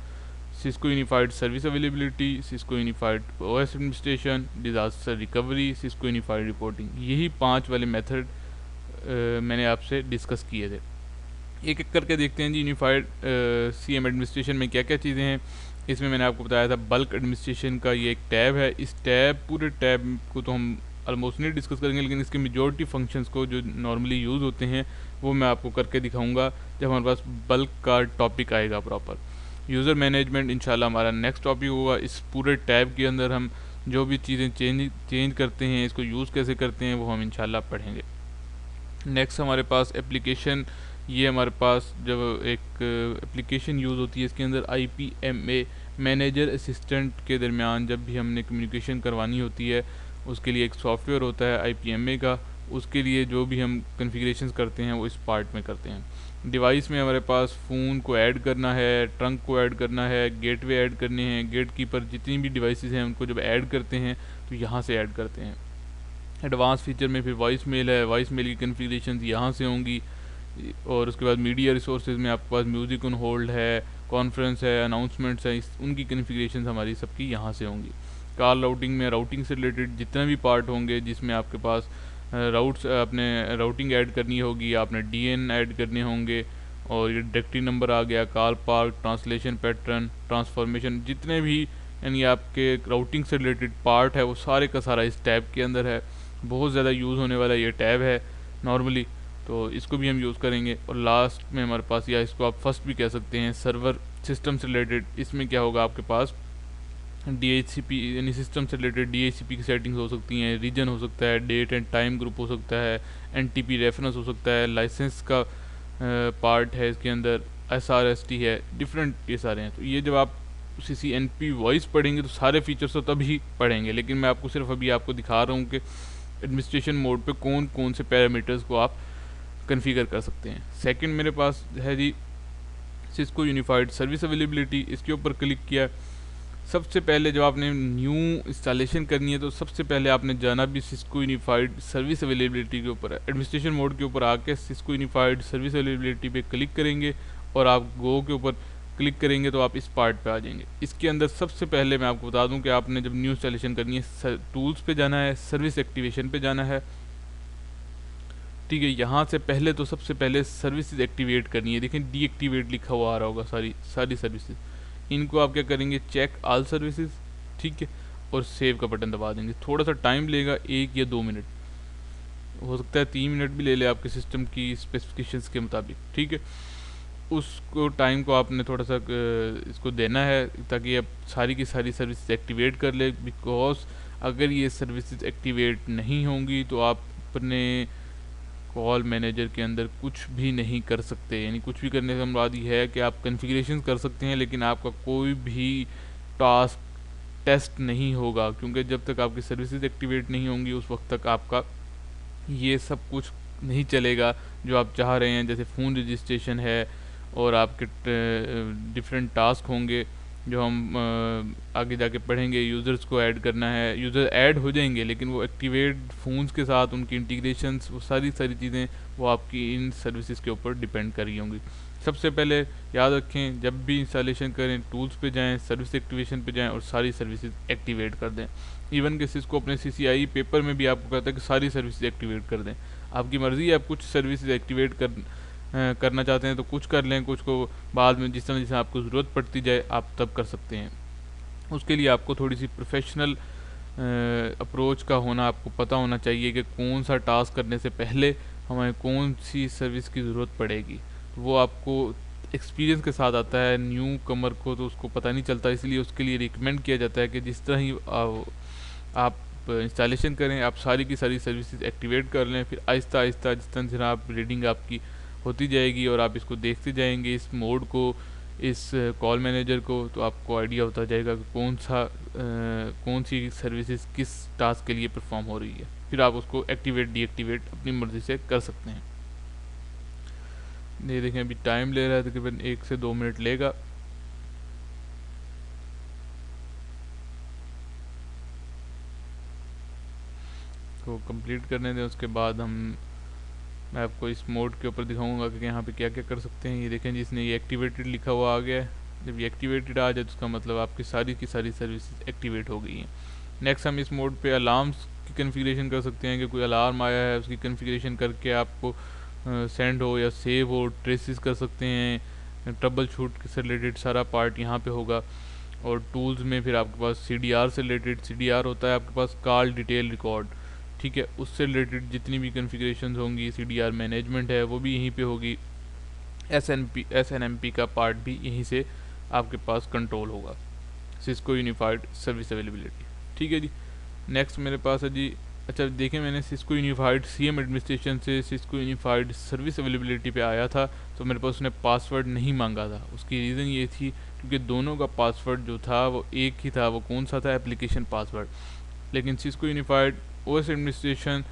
Cisco unified service availability, Cisco unified OS administration, disaster recovery, Cisco unified reporting, यही 5 वाले मेथड मैंने आपसे डिस्कस किए थे। एक एक करके देखते हैं जी। यूनिफाइड सीएम एडमिनिस्ट्रेशन में क्या क्या चीज़ें हैं। इसमें मैंने आपको बताया था बल्क एडमिनिस्ट्रेशन का ये एक टैब है। इस पूरे टैब को तो हम ऑलमोस्ट नहीं डिस्कस करेंगे, लेकिन इसके मेजॉरिटी फंक्शंस को जो नॉर्मली यूज़ होते हैं वो मैं आपको करके दिखाऊंगा जब हमारे पास बल्क का टॉपिक आएगा प्रॉपर। यूज़र मैनेजमेंट इंशाल्लाह हमारा नेक्स्ट टॉपिक होगा। इस पूरे टैब के अंदर हम जो भी चीज़ें चेंज करते हैं, इसको यूज़ कैसे करते हैं, वो हम इंशाल्लाह पढ़ेंगे। नेक्स्ट हमारे पास एप्लीकेशन, ये हमारे पास जब एक एप्लीकेशन यूज़ होती है, इसके अंदर IPMA मैनेजर असिस्टेंट के दरमियान जब भी हमने कम्युनिकेशन करवानी होती है, उसके लिए एक सॉफ्टवेयर होता है IPMA का। उसके लिए जो भी हम कन्फिगरेशंस करते हैं वो इस पार्ट में करते हैं। डिवाइस में हमारे पास फ़ोन को ऐड करना है, ट्रंक को ऐड करना है, गेटवे ऐड करने हैं, गेट कीपर, जितनी भी डिवाइसेस हैं उनको जब ऐड करते हैं तो यहाँ से ऐड करते हैं। एडवांस फीचर में फिर वॉइस मेल है, वॉइस मेल की कन्फिगरेशन यहाँ से होंगी। और उसके बाद मीडिया रिसोर्सेज में आपके पास म्यूज़िक ऑन होल्ड है, कॉन्फ्रेंस है, अनाउंसमेंट्स है, उनकी कन्फिगरेशन हमारी सबकी यहाँ से होंगी। कॉल राउटिंग में राउटिंग से रिलेटेड जितने भी पार्ट होंगे जिसमें आपके पास राउट्स अपने राउटिंग ऐड करनी होगी, आपने DN ऐड करने होंगे, और ये डायरेक्टरी नंबर आ गया, call part, translation pattern, transformation, जितने भी यानी आपके राउटिंग से रिलेटेड पार्ट है वो सारे का सारा इस टैब के अंदर है। बहुत ज़्यादा यूज़ होने वाला ये टैब है नॉर्मली, तो इसको भी हम यूज़ करेंगे। और लास्ट में हमारे पास, या इसको आप फर्स्ट भी कह सकते हैं, सर्वर सिस्टम से रिलेटेड। इसमें क्या होगा, आपके पास DHCP यानी सिस्टम से रिलेटेड DHCP की सेटिंग्स हो सकती हैं, रीजन हो सकता है, डेट एंड टाइम ग्रुप हो सकता है, NTP रेफरेंस हो सकता है, लाइसेंस का पार्ट है इसके अंदर, SRST है, डिफरेंट ये सारे हैं। तो ये जब आप CCNP वॉइस पढ़ेंगे तो सारे फीचर्स तो तभी पढ़ेंगे, लेकिन मैं आपको सिर्फ अभी आपको दिखा रहा हूँ कि एडमिनिस्ट्रेशन मोड पे कौन कौन से पैरामीटर्स को आप कन्फिगर कर सकते हैं। सेकंड मेरे पास है जी सिस्को यूनिफाइड सर्विस अवेलेबिलिटी। इसके ऊपर क्लिक किया। सबसे पहले जब आपने न्यू इंस्टॉलेशन करनी है तो सबसे पहले आपने जाना भी सिस्को यूनिफाइड सर्विस अवेलेबिलिटी के ऊपर है। एडमिनिस्ट्रेशन मोड के ऊपर आके सिस्को यूनिफाइड सर्विस अवेलेबिलिटी पे क्लिक करेंगे और आप गो के ऊपर क्लिक करेंगे तो आप इस पार्ट पे आ जाएंगे। इसके अंदर सबसे पहले मैं आपको बता दूं कि आपने जब न्यू इंस्टॉलेशन करनी है, टूल्स पे जाना है, सर्विस एक्टिवेशन पे जाना है, ठीक है। यहाँ से पहले तो सबसे पहले सर्विसेज एक्टिवेट करनी है। देखें डीएक्टिवेट लिखा हुआ आ रहा होगा, सारी सर्विसेज, इनको आप क्या करेंगे, चेक ऑल सर्विसेज, ठीक है, और सेव का बटन दबा देंगे। थोड़ा सा टाइम लेगा, 1 या 2 मिनट, हो सकता है 3 मिनट भी ले ले आपके सिस्टम की स्पेसिफिकेशंस के मुताबिक, ठीक है। उसको टाइम को आपने थोड़ा सा इसको देना है ताकि आप सारी की सारी सर्विसेज एक्टिवेट कर ले। बिकॉज अगर ये सर्विसेज एक्टिवेट नहीं होंगी तो आप अपने कॉल मैनेजर के अंदर कुछ भी नहीं कर सकते। यानी कुछ भी करने का मुराद ये है कि आप कॉन्फ़िगरेशन कर सकते हैं लेकिन आपका कोई भी टास्क टेस्ट नहीं होगा, क्योंकि जब तक आपकी सर्विसेज एक्टिवेट नहीं होंगी उस वक्त तक आपका ये सब कुछ नहीं चलेगा जो आप चाह रहे हैं। जैसे फ़ोन रजिस्ट्रेशन है और आपके डिफरेंट टास्क होंगे जो हम आगे जाके पढ़ेंगे। यूज़र्स को ऐड करना है, यूज़र ऐड हो जाएंगे लेकिन वो एक्टिवेट फ़ोन्स के साथ उनकी इंटीग्रेशंस, वो सारी चीज़ें वो आपकी इन सर्विसेज के ऊपर डिपेंड कर रही होंगी। सबसे पहले याद रखें, जब भी इंस्टॉलेशन करें टूल्स पे जाएं, सर्विस एक्टिवेशन पे जाएं और सारी सर्विसेज एक्टिवेट कर दें। इवन कि सिस्को अपने CCI पेपर में भी आपको कहता है कि सारी सर्विसेज एक्टिवेट कर दें। आपकी मर्ज़ी है, आप कुछ सर्विसेज एक्टिवेट करना चाहते हैं तो कुछ कर लें, कुछ को बाद में जिस तरह आपको ज़रूरत पड़ती जाए आप तब कर सकते हैं। उसके लिए आपको थोड़ी सी प्रोफेशनल अप्रोच का होना, आपको पता होना चाहिए कि कौन सा टास्क करने से पहले हमें कौन सी सर्विस की ज़रूरत पड़ेगी। तो वो आपको एक्सपीरियंस के साथ आता है। न्यू कमर को तो उसको पता नहीं चलता, इसलिए उसके लिए रिकमेंड किया जाता है कि जिस तरह ही आप इंस्टॉलेशन करें आप सारी की सारी सर्विसेज एक्टिवेट कर लें। फिर आहिस्ता आहिस्ता जिस तरह आप रीडिंग आपकी होती जाएगी और आप इसको देखते जाएंगे, इस मोड को इस कॉल मैनेजर को, तो आपको आइडिया होता जाएगा कि कौन सी सर्विसेज किस टास्क के लिए परफॉर्म हो रही है। फिर आप उसको एक्टिवेट डीएक्टिवेट अपनी मर्ज़ी से कर सकते हैं। ये देखें अभी टाइम ले रहा है, तकरीबन 1 से 2 मिनट लेगा। तो कंप्लीट करने दें, उसके बाद मैं आपको इस मोड के ऊपर दिखाऊंगा कि यहाँ पे क्या क्या कर सकते हैं। ये देखें जिसने ये एक्टिवेटेड लिखा हुआ आ गया है, जब ये एक्टिवेटेड आ जाए तो उसका मतलब आपकी सारी की सारी सर्विसेज एक्टिवेट हो गई हैं। नेक्स्ट हम इस मोड पे अलार्म्स की कन्फिगरेशन कर सकते हैं कि कोई अलार्म आया है उसकी कन्फिगरेशन करके आपको सेंड हो या सेव हो ट्रेसेस कर सकते हैं। ट्रबल शूट से रिलेटेड सारा पार्ट यहाँ पे होगा। और टूल्स में फिर आपके पास CDR से रिलेटेड, CDR होता है आपके पास कॉल डिटेल रिकॉर्ड, ठीक है, उससे रिलेटेड जितनी भी कन्फिगरेशन होंगी, CDR मैनेजमेंट है वो भी यहीं पे होगी। SNMP का पार्ट भी यहीं से आपके पास कंट्रोल होगा, सिस्को यूनिफाइड सर्विस अवेलेबिलिटी, ठीक है जी। नेक्स्ट मेरे पास है जी, अच्छा देखें मैंने सिस्को यूनिफाइड CM एडमिनिस्ट्रेशन से सिस्को यूनिफाइड सर्विस अवेलेबिलिटी पे आया था, तो मेरे पास उसने पासवर्ड नहीं मांगा था। उसकी रीज़न ये थी क्योंकि दोनों का पासवर्ड जो था वो एक ही था। वो कौन सा था? Application password. लेकिन सिस्को यूनिफाइड OS एडमिनिस्ट्रेशन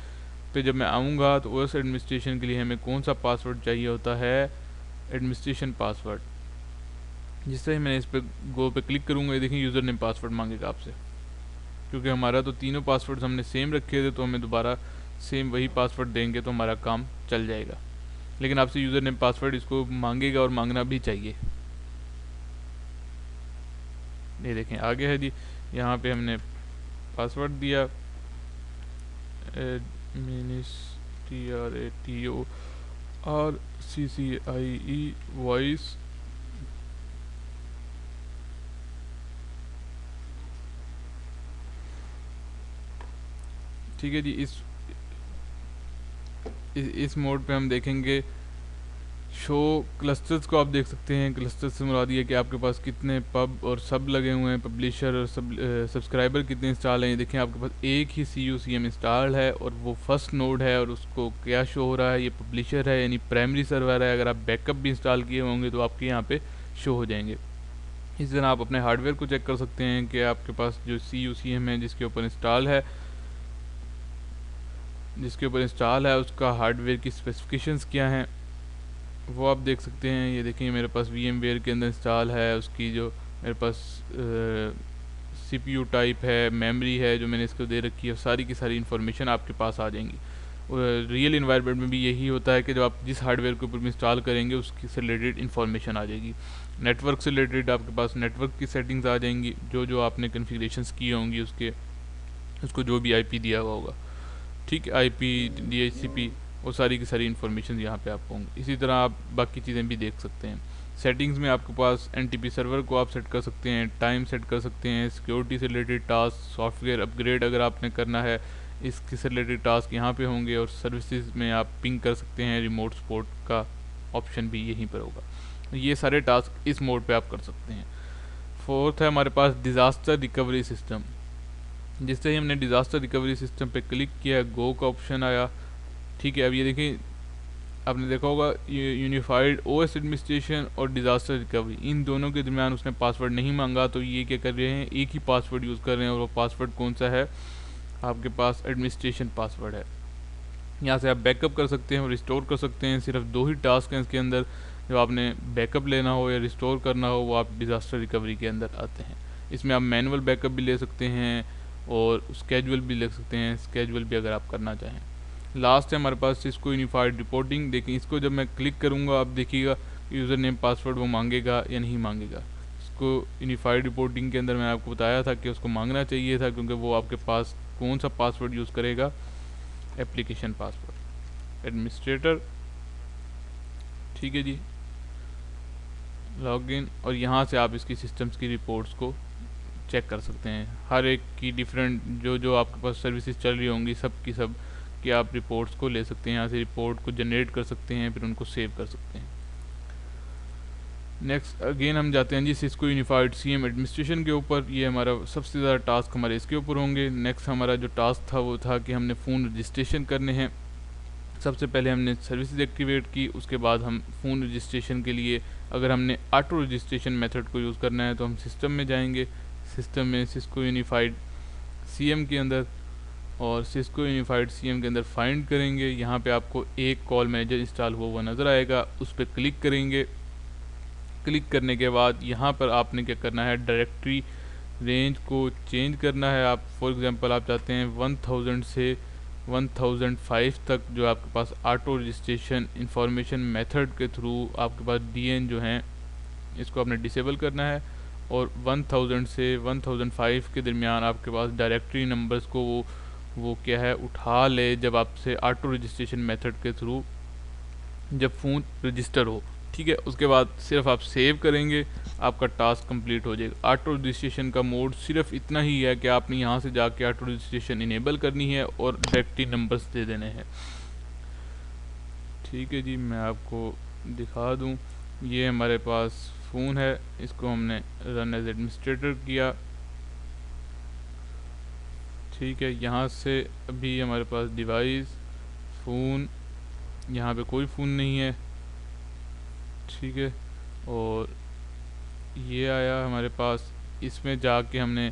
पे जब मैं आऊँगा तो OS एडमिनिस्ट्रेशन के लिए हमें कौन सा पासवर्ड चाहिए होता है? Administration password. जिस तरह मैंने इस पर गो पे क्लिक करूँगा, ये देखें यूज़र नेम पासवर्ड मांगेगा आपसे, क्योंकि हमारा तो तीनों पासवर्ड्स हमने सेम रखे थे, तो हमें दोबारा सेम वही पासवर्ड देंगे तो हमारा काम चल जाएगा। लेकिन आपसे यूज़र नेम पासवर्ड इसको मांगेगा और मांगना भी चाहिए। ये देखें आगे है जी, यहाँ पे हमने पासवर्ड दिया TRATORCCIE वॉइस, ठीक है जी। इस मोड पे हम देखेंगे शो क्लस्टर्स को। आप देख सकते हैं क्लस्टर्स से मुराद ये कि आपके पास कितने पब और सब लगे हुए हैं, पब्लिशर और सब्सक्राइबर कितने इंस्टॉल हैं। ये देखें आपके पास एक ही CUCM इंस्टॉल है और वो फर्स्ट नोड है, और उसको क्या शो हो रहा है? ये पब्लिशर है, यानी प्राइमरी सर्वर है। अगर आप बैकअप भी इंस्टॉल किए होंगे तो आपके यहाँ पे शो हो जाएंगे। इस तरह आप अपने हार्डवेयर को चेक कर सकते हैं कि आपके पास जो CUCM है जिसके ऊपर इंस्टॉल है उसका हार्डवेयर की स्पेसिफिकेशंस क्या हैं वो आप देख सकते हैं। ये देखिए मेरे पास VMware के अंदर इंस्टॉल है, उसकी जो मेरे पास CPU टाइप है, मेमोरी है जो मैंने इसको दे रखी है, सारी की सारी इन्फॉर्मेशन आपके पास आ जाएंगी। रियल इन्वायरमेंट में भी यही होता है कि जब आप जिस हार्डवेयर के ऊपर इंस्टॉल करेंगे उसकी से रिलेटेड इन्फॉर्मेशन आ जाएगी। नेटवर्क से रिलेटेड आपके पास नेटवर्क की सेटिंग्स आ जाएंगी, जो आपने कन्फिगरेशंस की होंगी उसको जो भी IP दिया हुआ होगा, ठीक है, IP DHCP, वो सारी की सारी इन्फॉर्मेशन यहाँ पे आपको होंगी। इसी तरह आप बाकी चीज़ें भी देख सकते हैं। सेटिंग्स में आपके पास NTP सर्वर को आप सेट कर सकते हैं, टाइम सेट कर सकते हैं, सिक्योरिटी से रिलेटेड टास्क, सॉफ्टवेयर अपग्रेड अगर आपने करना है इसके से रिलेटेड टास्क यहाँ पे होंगे, और सर्विसेज में आप पिंग कर सकते हैं, रिमोट सपोर्ट का ऑप्शन भी यहीं पर होगा। ये सारे टास्क इस मोड पर आप कर सकते हैं। फोर्थ है हमारे पास डिज़ास्टर रिकवरी सिस्टम। जिससे ही हमने डिज़ास्टर रिकवरी सिस्टम पे क्लिक किया, गो का ऑप्शन आया, ठीक है। अब ये देखिए आपने देखा होगा यूनिफाइड OS एडमिनिस्ट्रेशन और डिज़ास्टर रिकवरी, इन दोनों के दरमियान उसने पासवर्ड नहीं मांगा, तो ये क्या कर रहे हैं? एक ही पासवर्ड यूज़ कर रहे हैं, और वो पासवर्ड कौन सा है? आपके पास एडमिनिस्ट्रेशन पासवर्ड है। यहाँ से आप बैकअप कर सकते हैं और रिस्टोर कर सकते हैं। सिर्फ 2 ही टास्क हैं इसके अंदर, जब आपने बैकअप लेना हो या रिस्टोर करना हो वो आप डिज़ास्टर रिकवरी के अंदर आते हैं। इसमें आप मैनुअल बैकअप भी ले सकते हैं और स्केजुअल भी ले सकते हैं, स्केजुअल भी अगर आप करना चाहें। लास्ट है हमारे पास सिस्को यूनिफाइड रिपोर्टिंग। देखिए इसको जब मैं क्लिक करूँगा आप देखिएगा यूज़र नेम पासवर्ड वो मांगेगा या नहीं मांगेगा। इसको यूनिफाइड रिपोर्टिंग के अंदर मैंने आपको बताया था कि उसको मांगना चाहिए था, क्योंकि वो आपके पास कौन सा पासवर्ड यूज़ करेगा? एप्लीकेशन पासवर्ड, एडमिनिस्ट्रेटर, ठीक है जी, लॉगिन। और यहाँ से आप इसकी सिस्टम्स की रिपोर्ट्स को चेक कर सकते हैं। हर एक की डिफरेंट जो आपके पास सर्विसेज चल रही होंगी सब की आप रिपोर्ट्स को ले सकते हैं। यहाँ से रिपोर्ट को जनरेट कर सकते हैं, फिर उनको सेव कर सकते हैं। नेक्स्ट अगेन हम जाते हैं जी सिस्को यूनिफाइड CM एडमिनिस्ट्रेशन के ऊपर। ये हमारा सबसे ज़्यादा टास्क हमारे इसके ऊपर होंगे। नेक्स्ट हमारा जो टास्क था वो था कि हमने फ़ोन रजिस्ट्रेशन करने हैं। सबसे पहले हमने सर्विसेज एक्टिवेट की, उसके बाद हम फ़ोन रजिस्ट्रेशन के लिए अगर हमने ऑटो रजिस्ट्रेशन मेथड को यूज़ करना है तो हम सिस्टम में जाएंगे, सिस्टम में सिस्को यूनिफाइड सीएम के अंदर, और सिस्को यूनिफाइड सीएम के अंदर फाइंड करेंगे। यहाँ पे आपको एक कॉल मैनेजर इंस्टॉल हुआ हुआ नज़र आएगा, उस पर क्लिक करेंगे। क्लिक करने के बाद यहाँ पर आपने क्या करना है, डायरेक्टरी रेंज को चेंज करना है। आप फॉर एग्जांपल आप चाहते हैं 1000 से 1005 तक जो आपके पास ऑटो रजिस्ट्रेशन इंफॉर्मेशन मेथड के थ्रू आपके पास डीएन जो हैं इसको आपने डिसेबल करना है, और 1000 से 1005 के दरमियान आपके पास डायरेक्टरी नंबर्स को वो क्या है उठा ले जब आपसे ऑटो रजिस्ट्रेशन मेथड के थ्रू जब फ़ोन रजिस्टर हो। ठीक है, उसके बाद सिर्फ आप सेव करेंगे, आपका टास्क कंप्लीट हो जाएगा। ऑटो रजिस्ट्रेशन का मोड सिर्फ इतना ही है कि आपने यहाँ से जाके ऑटो रजिस्ट्रेशन इनेबल करनी है और डायरेक्टरी नंबर्स दे देने हैं। ठीक है जी, मैं आपको दिखा दूँ, ये हमारे पास फ़ोन है, इसको हमने रन एज एडमिनिस्ट्रेटर किया। ठीक है, यहाँ से अभी हमारे पास डिवाइस फ़ोन, यहाँ पे कोई फ़ोन नहीं है। ठीक है, और ये आया हमारे पास, इसमें जाके हमने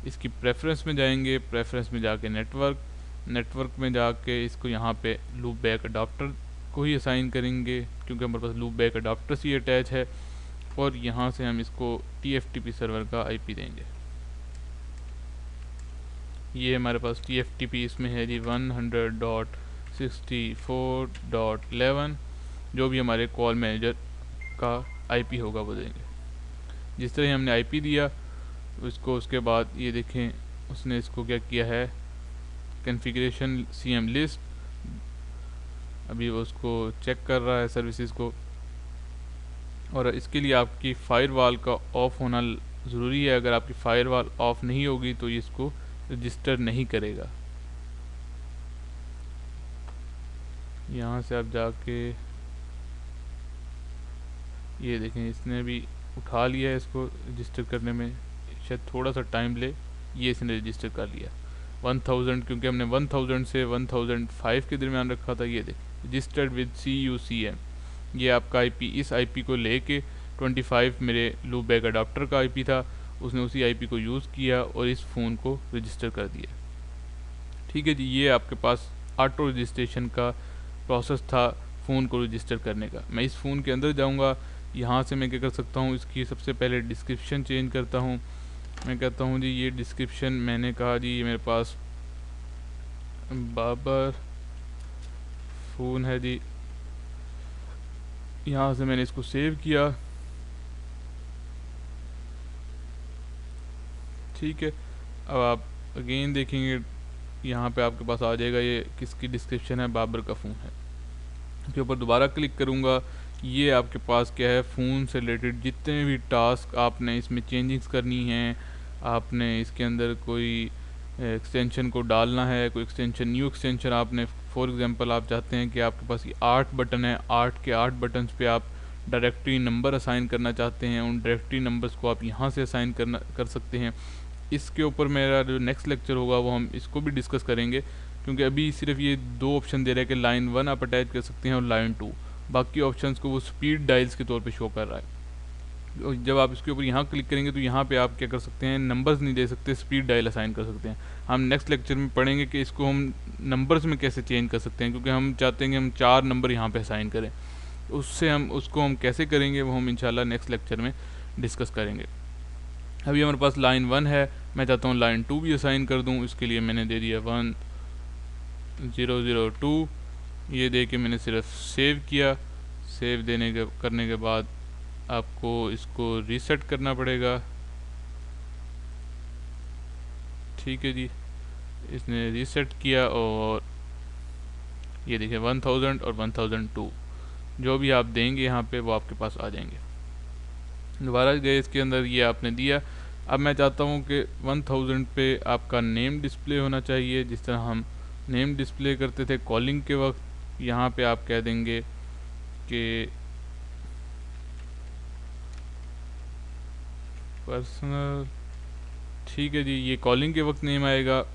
इसकी प्रेफरेंस में जाएंगे, प्रेफरेंस में जाके नेटवर्क में जाके इसको यहाँ पे लूप बैक अडाप्टर को ही असाइन करेंगे क्योंकि हमारे पास लूप बैक अडाप्टर से ही अटैच है, और यहाँ से हम इसको TFTP सर्वर का IP देंगे। ये हमारे पास TFTP इसमें है जी 100.64.11, जो भी हमारे कॉल मैनेजर का IP होगा वो देंगे। जिस तरह हमने IP दिया उसको, उसके बाद ये देखें उसने इसको क्या किया है, कॉन्फ़िगरेशन CM लिस्ट, अभी वो उसको चेक कर रहा है सर्विसेज को, और इसके लिए आपकी फायरवॉल का ऑफ़ होना ज़रूरी है। अगर आपकी फायरवॉल ऑफ़ नहीं होगी तो ये इसको रजिस्टर नहीं करेगा। यहाँ से आप जाके ये देखें इसने भी उठा लिया है, इसको रजिस्टर करने में शायद थोड़ा सा टाइम ले, ये इसने रजिस्टर कर लिया 1000, क्योंकि हमने 1000 से 1005 के दरमियान रखा था। ये देख रजिस्टर्ड विद CUCM, ये आपका IP, इस IP को लेके 25 मेरे लूप बैक अडाप्टर का IP था, उसने उसी IP को यूज़ किया और इस फ़ोन को रजिस्टर कर दिया। ठीक है जी, ये आपके पास ऑटो रजिस्ट्रेशन का प्रोसेस था फ़ोन को रजिस्टर करने का। मैं इस फ़ोन के अंदर जाऊंगा, यहाँ से मैं क्या कर सकता हूँ, इसकी सबसे पहले डिस्क्रिप्शन चेंज करता हूँ। मैं कहता हूँ जी ये डिस्क्रिप्शन, मैंने कहा जी ये मेरे पास बाबर फ़ोन है जी, यहाँ से मैंने इसको सेव किया। ठीक है, अब आप अगेन देखेंगे यहाँ पे आपके पास आ जाएगा ये किसकी डिस्क्रिप्शन है, बाबर का फ़ोन है। के ऊपर दोबारा क्लिक करूँगा, ये आपके पास क्या है, फ़ोन से रिलेटेड जितने भी टास्क आपने इसमें चेंजिंग्स करनी हैं, आपने इसके अंदर कोई एक्सटेंशन को डालना है, कोई एक्सटेंशन न्यू एक्सटेंशन आपने फॉर एग्जांपल आप चाहते हैं कि आपके पास ये 8 बटन है, 8 के 8 बटन्स पे आप डायरेक्टरी नंबर असाइन करना चाहते हैं, उन डायरेक्टरी नंबर्स को आप यहाँ से असाइन कर सकते हैं। इसके ऊपर मेरा जो नेक्स्ट लेक्चर होगा वो हम इसको भी डिस्कस करेंगे, क्योंकि अभी सिर्फ ये 2 ऑप्शन दे रहा है कि लाइन 1 आप अटैच कर सकते हैं और लाइन 2, बाकी ऑप्शंस को वो स्पीड डायल्स के तौर पे शो कर रहा है। और जब आप इसके ऊपर यहाँ क्लिक करेंगे तो यहाँ पे आप क्या कर सकते हैं, नंबर्स नहीं दे सकते, स्पीड डायल असाइन कर सकते हैं। हम नेक्स्ट लेक्चर में पढ़ेंगे कि इसको हम नंबर्स में कैसे चेंज कर सकते हैं, क्योंकि हम चाहते हैं कि हम 4 नंबर यहाँ पे असाइन करें, उससे हम उसको हम कैसे करेंगे वो हम इंशाल्लाह नेक्स्ट लेक्चर में डिस्कस करेंगे। अभी हमारे पास लाइन 1 है, मैं चाहता हूँ लाइन 2 भी असाइन कर दूँ, इसके लिए मैंने दे दिया 1002, ये दे के मैंने सिर्फ सेव किया। सेव करने के बाद आपको इसको रीसेट करना पड़ेगा। ठीक है जी, इसने रीसेट किया और ये देखिए 1000 और 1002 जो भी आप देंगे यहाँ पे वो आपके पास आ जाएंगे। दोबारा गए इसके अंदर, ये आपने दिया। अब मैं चाहता हूँ कि 1000 पे आपका नेम डिस्प्ले होना चाहिए, जिस तरह हम नेम डिस्प्ले करते थे कॉलिंग के वक्त। यहाँ पे आप कह देंगे कि पर्सनल, ठीक है जी, ये कॉलिंग के वक्त नेम आएगा।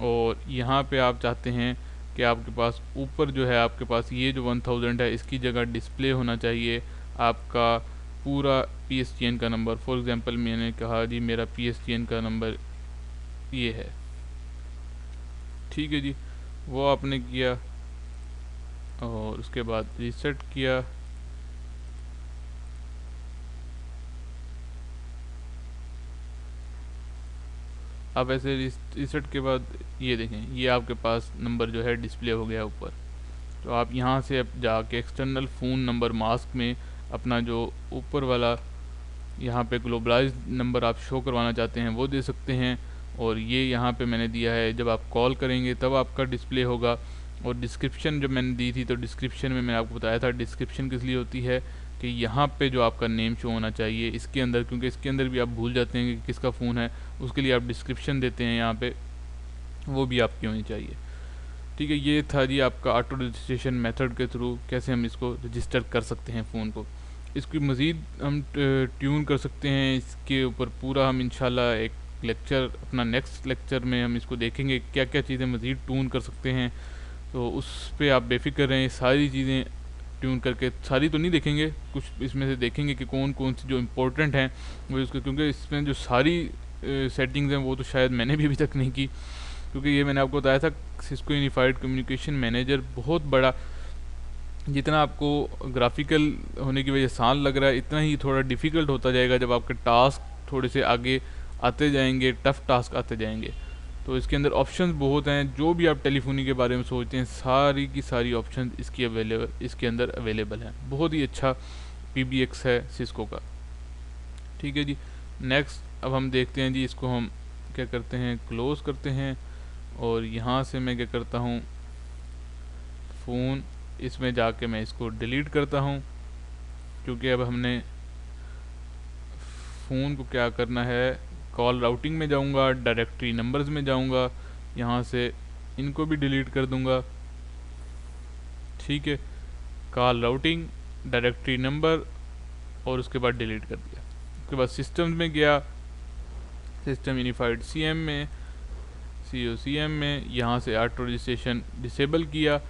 और यहाँ पे आप चाहते हैं कि आपके पास ऊपर जो है आपके पास ये जो 1000 है इसकी जगह डिस्प्ले होना चाहिए आपका पूरा PSTN का नंबर। फॉर एग्ज़ाम्पल मैंने कहा जी मेरा PSTN का नंबर ये है, ठीक है जी। वो आपने किया और उसके बाद रीसेट किया। अब ऐसे रीसेट के बाद ये देखें, ये आपके पास नंबर जो है डिस्प्ले हो गया ऊपर। तो आप यहाँ से अब जाके एक्सटर्नल फ़ोन नंबर मास्क में अपना जो ऊपर वाला यहाँ पे ग्लोबलाइज्ड नंबर आप शो करवाना चाहते हैं वो दे सकते हैं। और ये यहाँ पे मैंने दिया है, जब आप कॉल करेंगे तब आपका डिस्प्ले होगा। और डिस्क्रिप्शन जब मैंने दी थी तो डिस्क्रिप्शन में मैंने आपको बताया था डिस्क्रिप्शन किस लिए होती है कि यहाँ पे जो आपका नेम शो होना चाहिए इसके अंदर, क्योंकि इसके अंदर भी आप भूल जाते हैं कि किसका फ़ोन है, उसके लिए आप डिस्क्रिप्शन देते हैं यहाँ पे, वो भी आपकी होनी चाहिए। ठीक है, ये था जी आपका ऑटो रजिस्ट्रेशन मेथड के थ्रू कैसे हम इसको रजिस्टर कर सकते हैं फ़ोन को। इसकी मज़ीद हम ट्यून कर सकते हैं, इसके ऊपर पूरा हम इंशाल्लाह एक लेक्चर अपना नेक्स्ट लेक्चर में हम इसको देखेंगे क्या क्या चीज़ें मज़ीद ट्यून कर सकते हैं। तो उस पर आप बेफिक्र रहें, सारी चीज़ें ट्यून करके, सारी तो नहीं देखेंगे, कुछ इसमें से देखेंगे कि कौन कौन सी जो इम्पोर्टेंट हैं वो उसके, क्योंकि इसमें जो सारी सेटिंग्स हैं वो तो शायद मैंने भी अभी तक नहीं की, क्योंकि ये मैंने आपको बताया था सिस्को यूनिफाइड कम्युनिकेशन मैनेजर बहुत बड़ा, जितना आपको ग्राफिकल होने की वजह से आसान लग रहा है इतना ही थोड़ा डिफ़िकल्ट होता जाएगा जब आपके टास्क थोड़े से आगे आते जाएंगे, टफ़ टास्क आते जाएंगे। तो इसके अंदर ऑप्शंस बहुत हैं, जो भी आप टेलीफोनी के बारे में सोचते हैं सारी की सारी ऑप्शंस इसके अंदर अवेलेबल हैं। बहुत ही अच्छा PBX है सिस्को का। ठीक है जी, नेक्स्ट अब हम देखते हैं जी, इसको हम क्या करते हैं, क्लोज़ करते हैं। और यहाँ से मैं क्या करता हूँ, फ़ोन इसमें जाके मैं इसको डिलीट करता हूँ, क्योंकि अब हमने फ़ोन को क्या करना है, कॉल राउटिंग में जाऊँगा, डायरेक्टरी नंबर्स में जाऊँगा, यहाँ से इनको भी डिलीट कर दूँगा। ठीक है, कॉल राउटिंग, डायरेक्टरी नंबर और उसके बाद डिलीट कर दिया। उसके बाद सिस्टम में गया, सिस्टम यूनिफाइड CM में, COCM में, यहाँ से ऑटो रजिस्ट्रेशन डिसेबल किया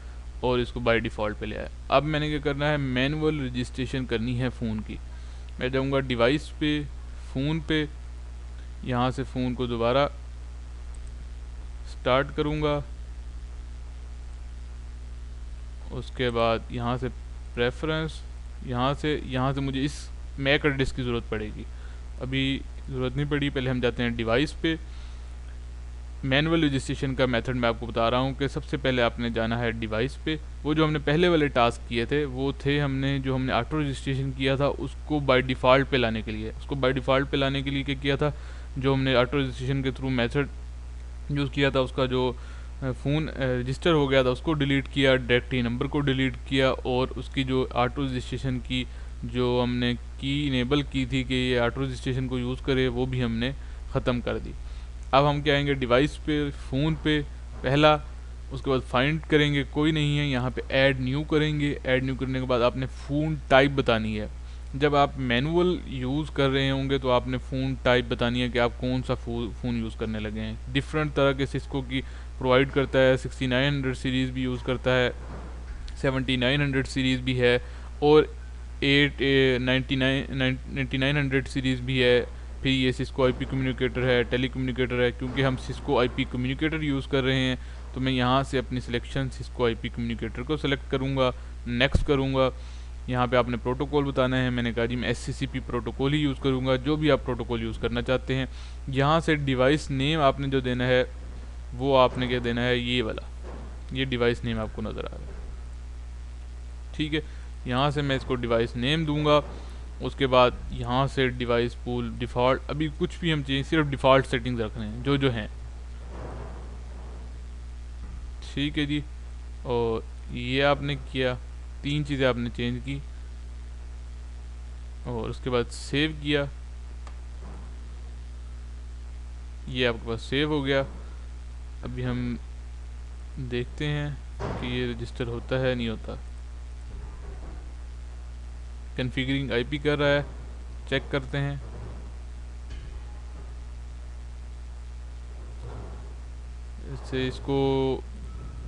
और इसको बाय डिफ़ॉल्ट पे ले आया। अब मैंने क्या करना है, मैनुअल रजिस्ट्रेशन करनी है फ़ोन की। मैं जाऊँगा डिवाइस पे, फ़ोन पे, यहाँ से फ़ोन को दोबारा स्टार्ट करूँगा। उसके बाद यहाँ से प्रेफरेंस, यहाँ से मुझे इस मैक एड्रेस की ज़रूरत पड़ेगी, अभी ज़रूरत नहीं पड़ी। पहले हम जाते हैं डिवाइस पे। मैनुअल रजिस्ट्रेशन का मेथड मैं आपको बता रहा हूँ कि सबसे पहले आपने जाना है डिवाइस पे। वो जो हमने पहले वाले टास्क किए थे वो थे, जो हमने ऑटो रजिस्ट्रेशन किया था उसको बाय डिफ़ॉल्ट पे लाने के लिए, क्या किया था, जो हमने ऑटो रजिस्ट्रेशन के थ्रू मेथड यूज़ किया था उसका जो फ़ोन रजिस्टर हो गया था उसको डिलीट किया, डायरेक्टरी नंबर को डिलीट किया और उसकी जो ऑटो रजिस्ट्रेशन की जो हमने की इनेबल की थी कि ये ऑटो रजिस्ट्रेशन को यूज़ करे वो भी हमने ख़त्म कर दी। अब हम क्या आएंगे डिवाइस पे, फ़ोन पे पहला, उसके बाद फाइंड करेंगे कोई नहीं है, यहाँ पे ऐड न्यू करेंगे। ऐड न्यू करने के बाद आपने फ़ोन टाइप बतानी है। जब आप मैनुअल यूज़ कर रहे होंगे तो आपने फ़ोन टाइप बतानी है कि आप कौन सा फ़ोन यूज़ करने लगे हैं। डिफरेंट तरह के सिस्को की प्रोवाइड करता है, 6900 सीरीज़ भी यूज़ करता है, 7900 सीरीज़ भी है और 9900 सीरीज़ भी है। फिर ये सिस्को IP कम्युनिकेटर है, टेली कम्युनिकेटर है। क्योंकि हम सिस्को IP कम्युनिकेटर यूज़ कर रहे हैं तो मैं यहाँ से अपनी सिलेक्शन सिस्को IP कम्युनिकेटर को सिलेक्ट करूँगा, नेक्स्ट करूँगा। यहाँ पे आपने प्रोटोकॉल बताना है, मैंने कहा जी मैं SCCP प्रोटोकॉल ही यूज़ करूँगा, जो भी आप प्रोटोकॉल यूज़ करना चाहते हैं। यहाँ से डिवाइस नेम आपने जो देना है वो आपने क्या देना है, ये वाला, ये डिवाइस नेम आपको नज़र आ रहा है। ठीक है, यहाँ से मैं इसको डिवाइस नेम दूंगा। उसके बाद यहाँ से डिवाइस पूल डिफ़ॉल्ट, अभी कुछ भी हम चाहिए, सिर्फ डिफ़ॉल्ट सेटिंग्स रखने हैं जो हैं। ठीक है जी, और ये आपने किया, 3 चीज़ें आपने चेंज की और उसके बाद सेव किया, ये आपके पास सेव हो गया। अभी हम देखते हैं कि ये रजिस्टर होता है नहीं होता। कॉन्फ़िगरिंग IP कर रहा है, चेक करते हैं। इससे इसको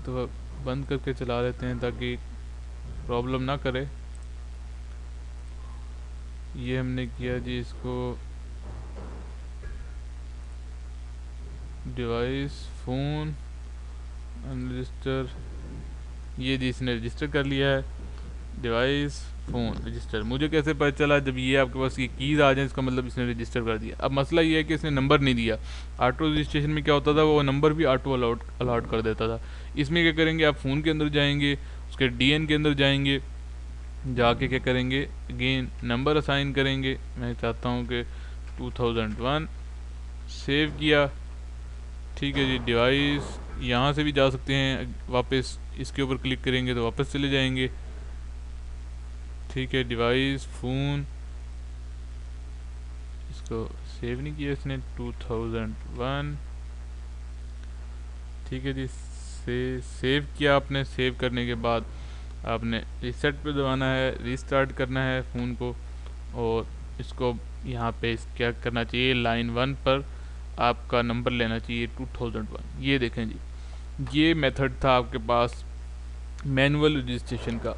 तो बंद करके चला लेते हैं ताकि प्रॉब्लम ना करे। ये हमने किया जी, इसको डिवाइस फ़ोन अनरजिस्टर, ये जी इसने रजिस्टर कर लिया है। डिवाइस फ़ोन रजिस्टर, मुझे कैसे पता चला? जब ये आपके पास ये कीज़ आ जाए इसका मतलब इसने रजिस्टर कर दिया। अब मसला ये है कि इसने नंबर नहीं दिया। ऑटो रजिस्ट्रेशन में क्या होता था, वो नंबर भी ऑटो अलाउट कर देता था। इसमें क्या करेंगे, आप फ़ोन के अंदर जाएंगे, उसके डीएन के अंदर जाएंगे, जाके क्या करेंगे, अगेन नंबर असाइन करेंगे। मैं चाहता हूँ कि 2001 सेव किया। ठीक है जी, डिवाइस यहाँ से भी जा सकते हैं, वापस इसके ऊपर क्लिक करेंगे तो वापस चले जाएंगे। ठीक है, डिवाइस फ़ोन, इसको सेव नहीं किया इसने, 2001। ठीक है जी, सेव किया आपने। सेव करने के बाद आपने रीसेट पे दबाना है, रीस्टार्ट करना है फ़ोन को, और इसको यहाँ पे क्या करना चाहिए, लाइन 1 पर आपका नंबर लेना चाहिए 2001। ये देखें जी, ये मेथड था आपके पास मैनुअल रजिस्ट्रेशन का।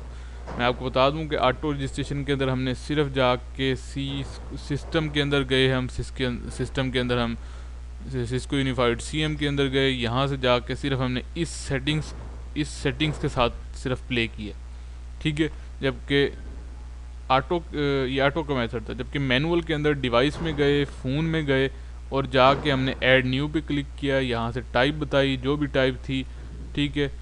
मैं आपको बता दूं कि ऑटो रजिस्ट्रेशन के अंदर हमने सिर्फ जाके सिस्टम के अंदर गए, हम सिस्टम के अंदर हम सिस्को यूनिफाइड सीएम के अंदर गए, यहाँ से जाके सिर्फ हमने इस सेटिंग्स के साथ सिर्फ प्ले किया। ठीक है, जबकि ये ऑटो का मेथड था। जबकि मैनुअल के अंदर डिवाइस में गए, फ़ोन में गए, और जाके हमने ऐड न्यू पे क्लिक किया, यहाँ से टाइप बताई जो भी टाइप थी। ठीक है,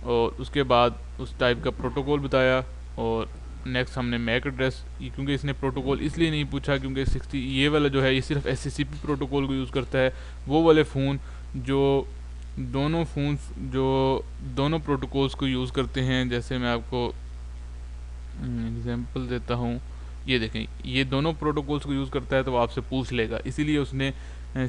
और उसके बाद उस टाइप का प्रोटोकॉल बताया, और नेक्स्ट हमने मैक एड्रेस, क्योंकि इसने प्रोटोकॉल इसलिए नहीं पूछा क्योंकि 60 ये वाला जो है ये सिर्फ SCCP प्रोटोकॉल को यूज़ करता है। वो वाले फ़ोन जो दोनों प्रोटोकॉल्स को यूज़ करते हैं, जैसे मैं आपको एग्जांपल देता हूँ, ये देखें, ये दोनों प्रोटोकॉल्स को यूज़ करता है, तो वो आपसे पूछ लेगा। इसीलिए उसने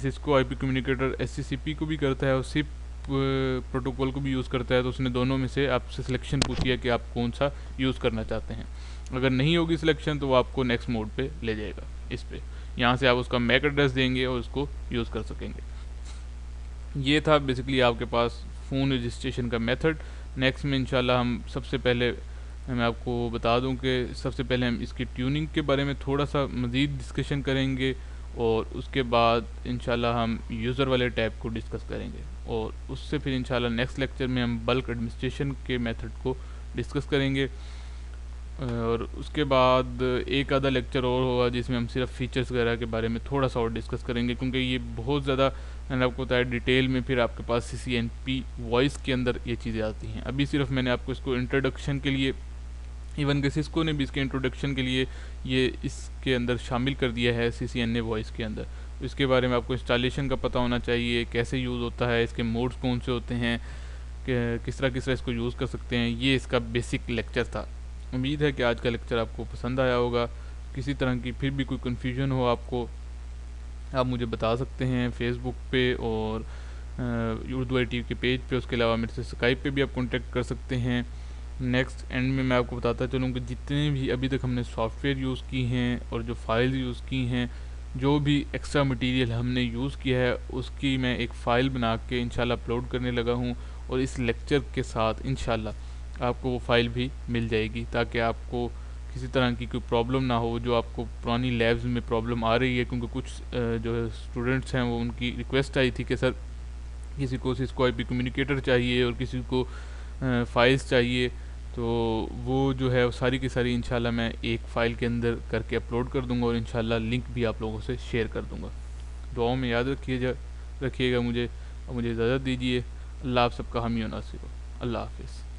सिस्को IP कम्युनिकेटर SCCP को भी करता है और सिप प्रोटोकॉल को भी यूज़ करता है, तो उसने दोनों में से आपसे सिलेक्शन पूछी है कि आप कौन सा यूज़ करना चाहते हैं। अगर नहीं होगी सिलेक्शन तो वो आपको नेक्स्ट मोड पे ले जाएगा। इस पे यहाँ से आप उसका मैक एड्रेस देंगे और उसको यूज़ कर सकेंगे। ये था बेसिकली आपके पास फ़ोन रजिस्ट्रेशन का मेथड। नेक्स्ट में इंशाल्लाह हम सबसे पहले, मैं आपको बता दूं कि सबसे पहले हम इसकी ट्यूनिंग के बारे में थोड़ा सा मज़ीद डिस्कशन करेंगे, और उसके बाद इंशाल्लाह हम यूज़र वाले टैब को डिस्कस करेंगे, और उससे फिर इंशाल्लाह नेक्स्ट लेक्चर में हम बल्क एडमिनिस्ट्रेशन के मेथड को डिस्कस करेंगे। और उसके बाद एक आधा लेक्चर और होगा जिसमें हम सिर्फ फीचर्स वगैरह के बारे में थोड़ा सा और डिस्कस करेंगे, क्योंकि ये बहुत ज़्यादा मैंने आपको बताया डिटेल में फिर आपके पास CCNP वॉइस के अंदर ये चीज़ें आती हैं। अभी सिर्फ मैंने आपको इसको इंट्रोडक्शन के लिए, इवन के सिस्को ने भी इसके इंट्रोडक्शन के लिए ये इसके अंदर शामिल कर दिया है CCNA वॉइस के अंदर। इसके बारे में आपको इंस्टॉलेशन का पता होना चाहिए, कैसे यूज़ होता है, इसके मोड्स कौन से होते हैं, किस तरह इसको यूज़ कर सकते हैं। ये इसका बेसिक लेक्चर था। उम्मीद है कि आज का लेक्चर आपको पसंद आया होगा। किसी तरह की फिर भी कोई कन्फ्यूजन हो आपको, आप मुझे बता सकते हैं फेसबुक पे और उर्दू IT के पेज पे। उसके अलावा मेरे से स्काइप पे भी आप कांटेक्ट कर सकते हैं। नेक्स्ट एंड में मैं आपको बताता चलूँ कि जितने भी अभी तक हमने सॉफ्टवेयर यूज़ की हैं और जो फाइल यूज़ की हैं, जो भी एक्स्ट्रा मटेरियल हमने यूज़ किया है, उसकी मैं एक फ़ाइल बना के इंशाल्लाह अपलोड करने लगा हूँ, और इस लेक्चर के साथ इंशाल्लाह आपको वो फ़ाइल भी मिल जाएगी, ताकि आपको किसी तरह की कोई प्रॉब्लम ना हो जो आपको पुरानी लैब्स में प्रॉब्लम आ रही है। क्योंकि कुछ जो स्टूडेंट्स हैं वो, उनकी रिक्वेस्ट आई थी कि सर किसी को सिस्को IP कम्युनिकेटर चाहिए और किसी को फाइल्स चाहिए, तो वो जो है वो सारी की सारी इंशाल्लाह मैं एक फ़ाइल के अंदर करके अपलोड कर दूंगा, और इंशाल्लाह लिंक भी आप लोगों से शेयर कर दूंगा। दुआओं में याद रखिएगा मुझे, और मुझे इजाज़त दीजिए। अल्लाह आप सबका हामी और नासिर हो। अल्लाह हाफिज़।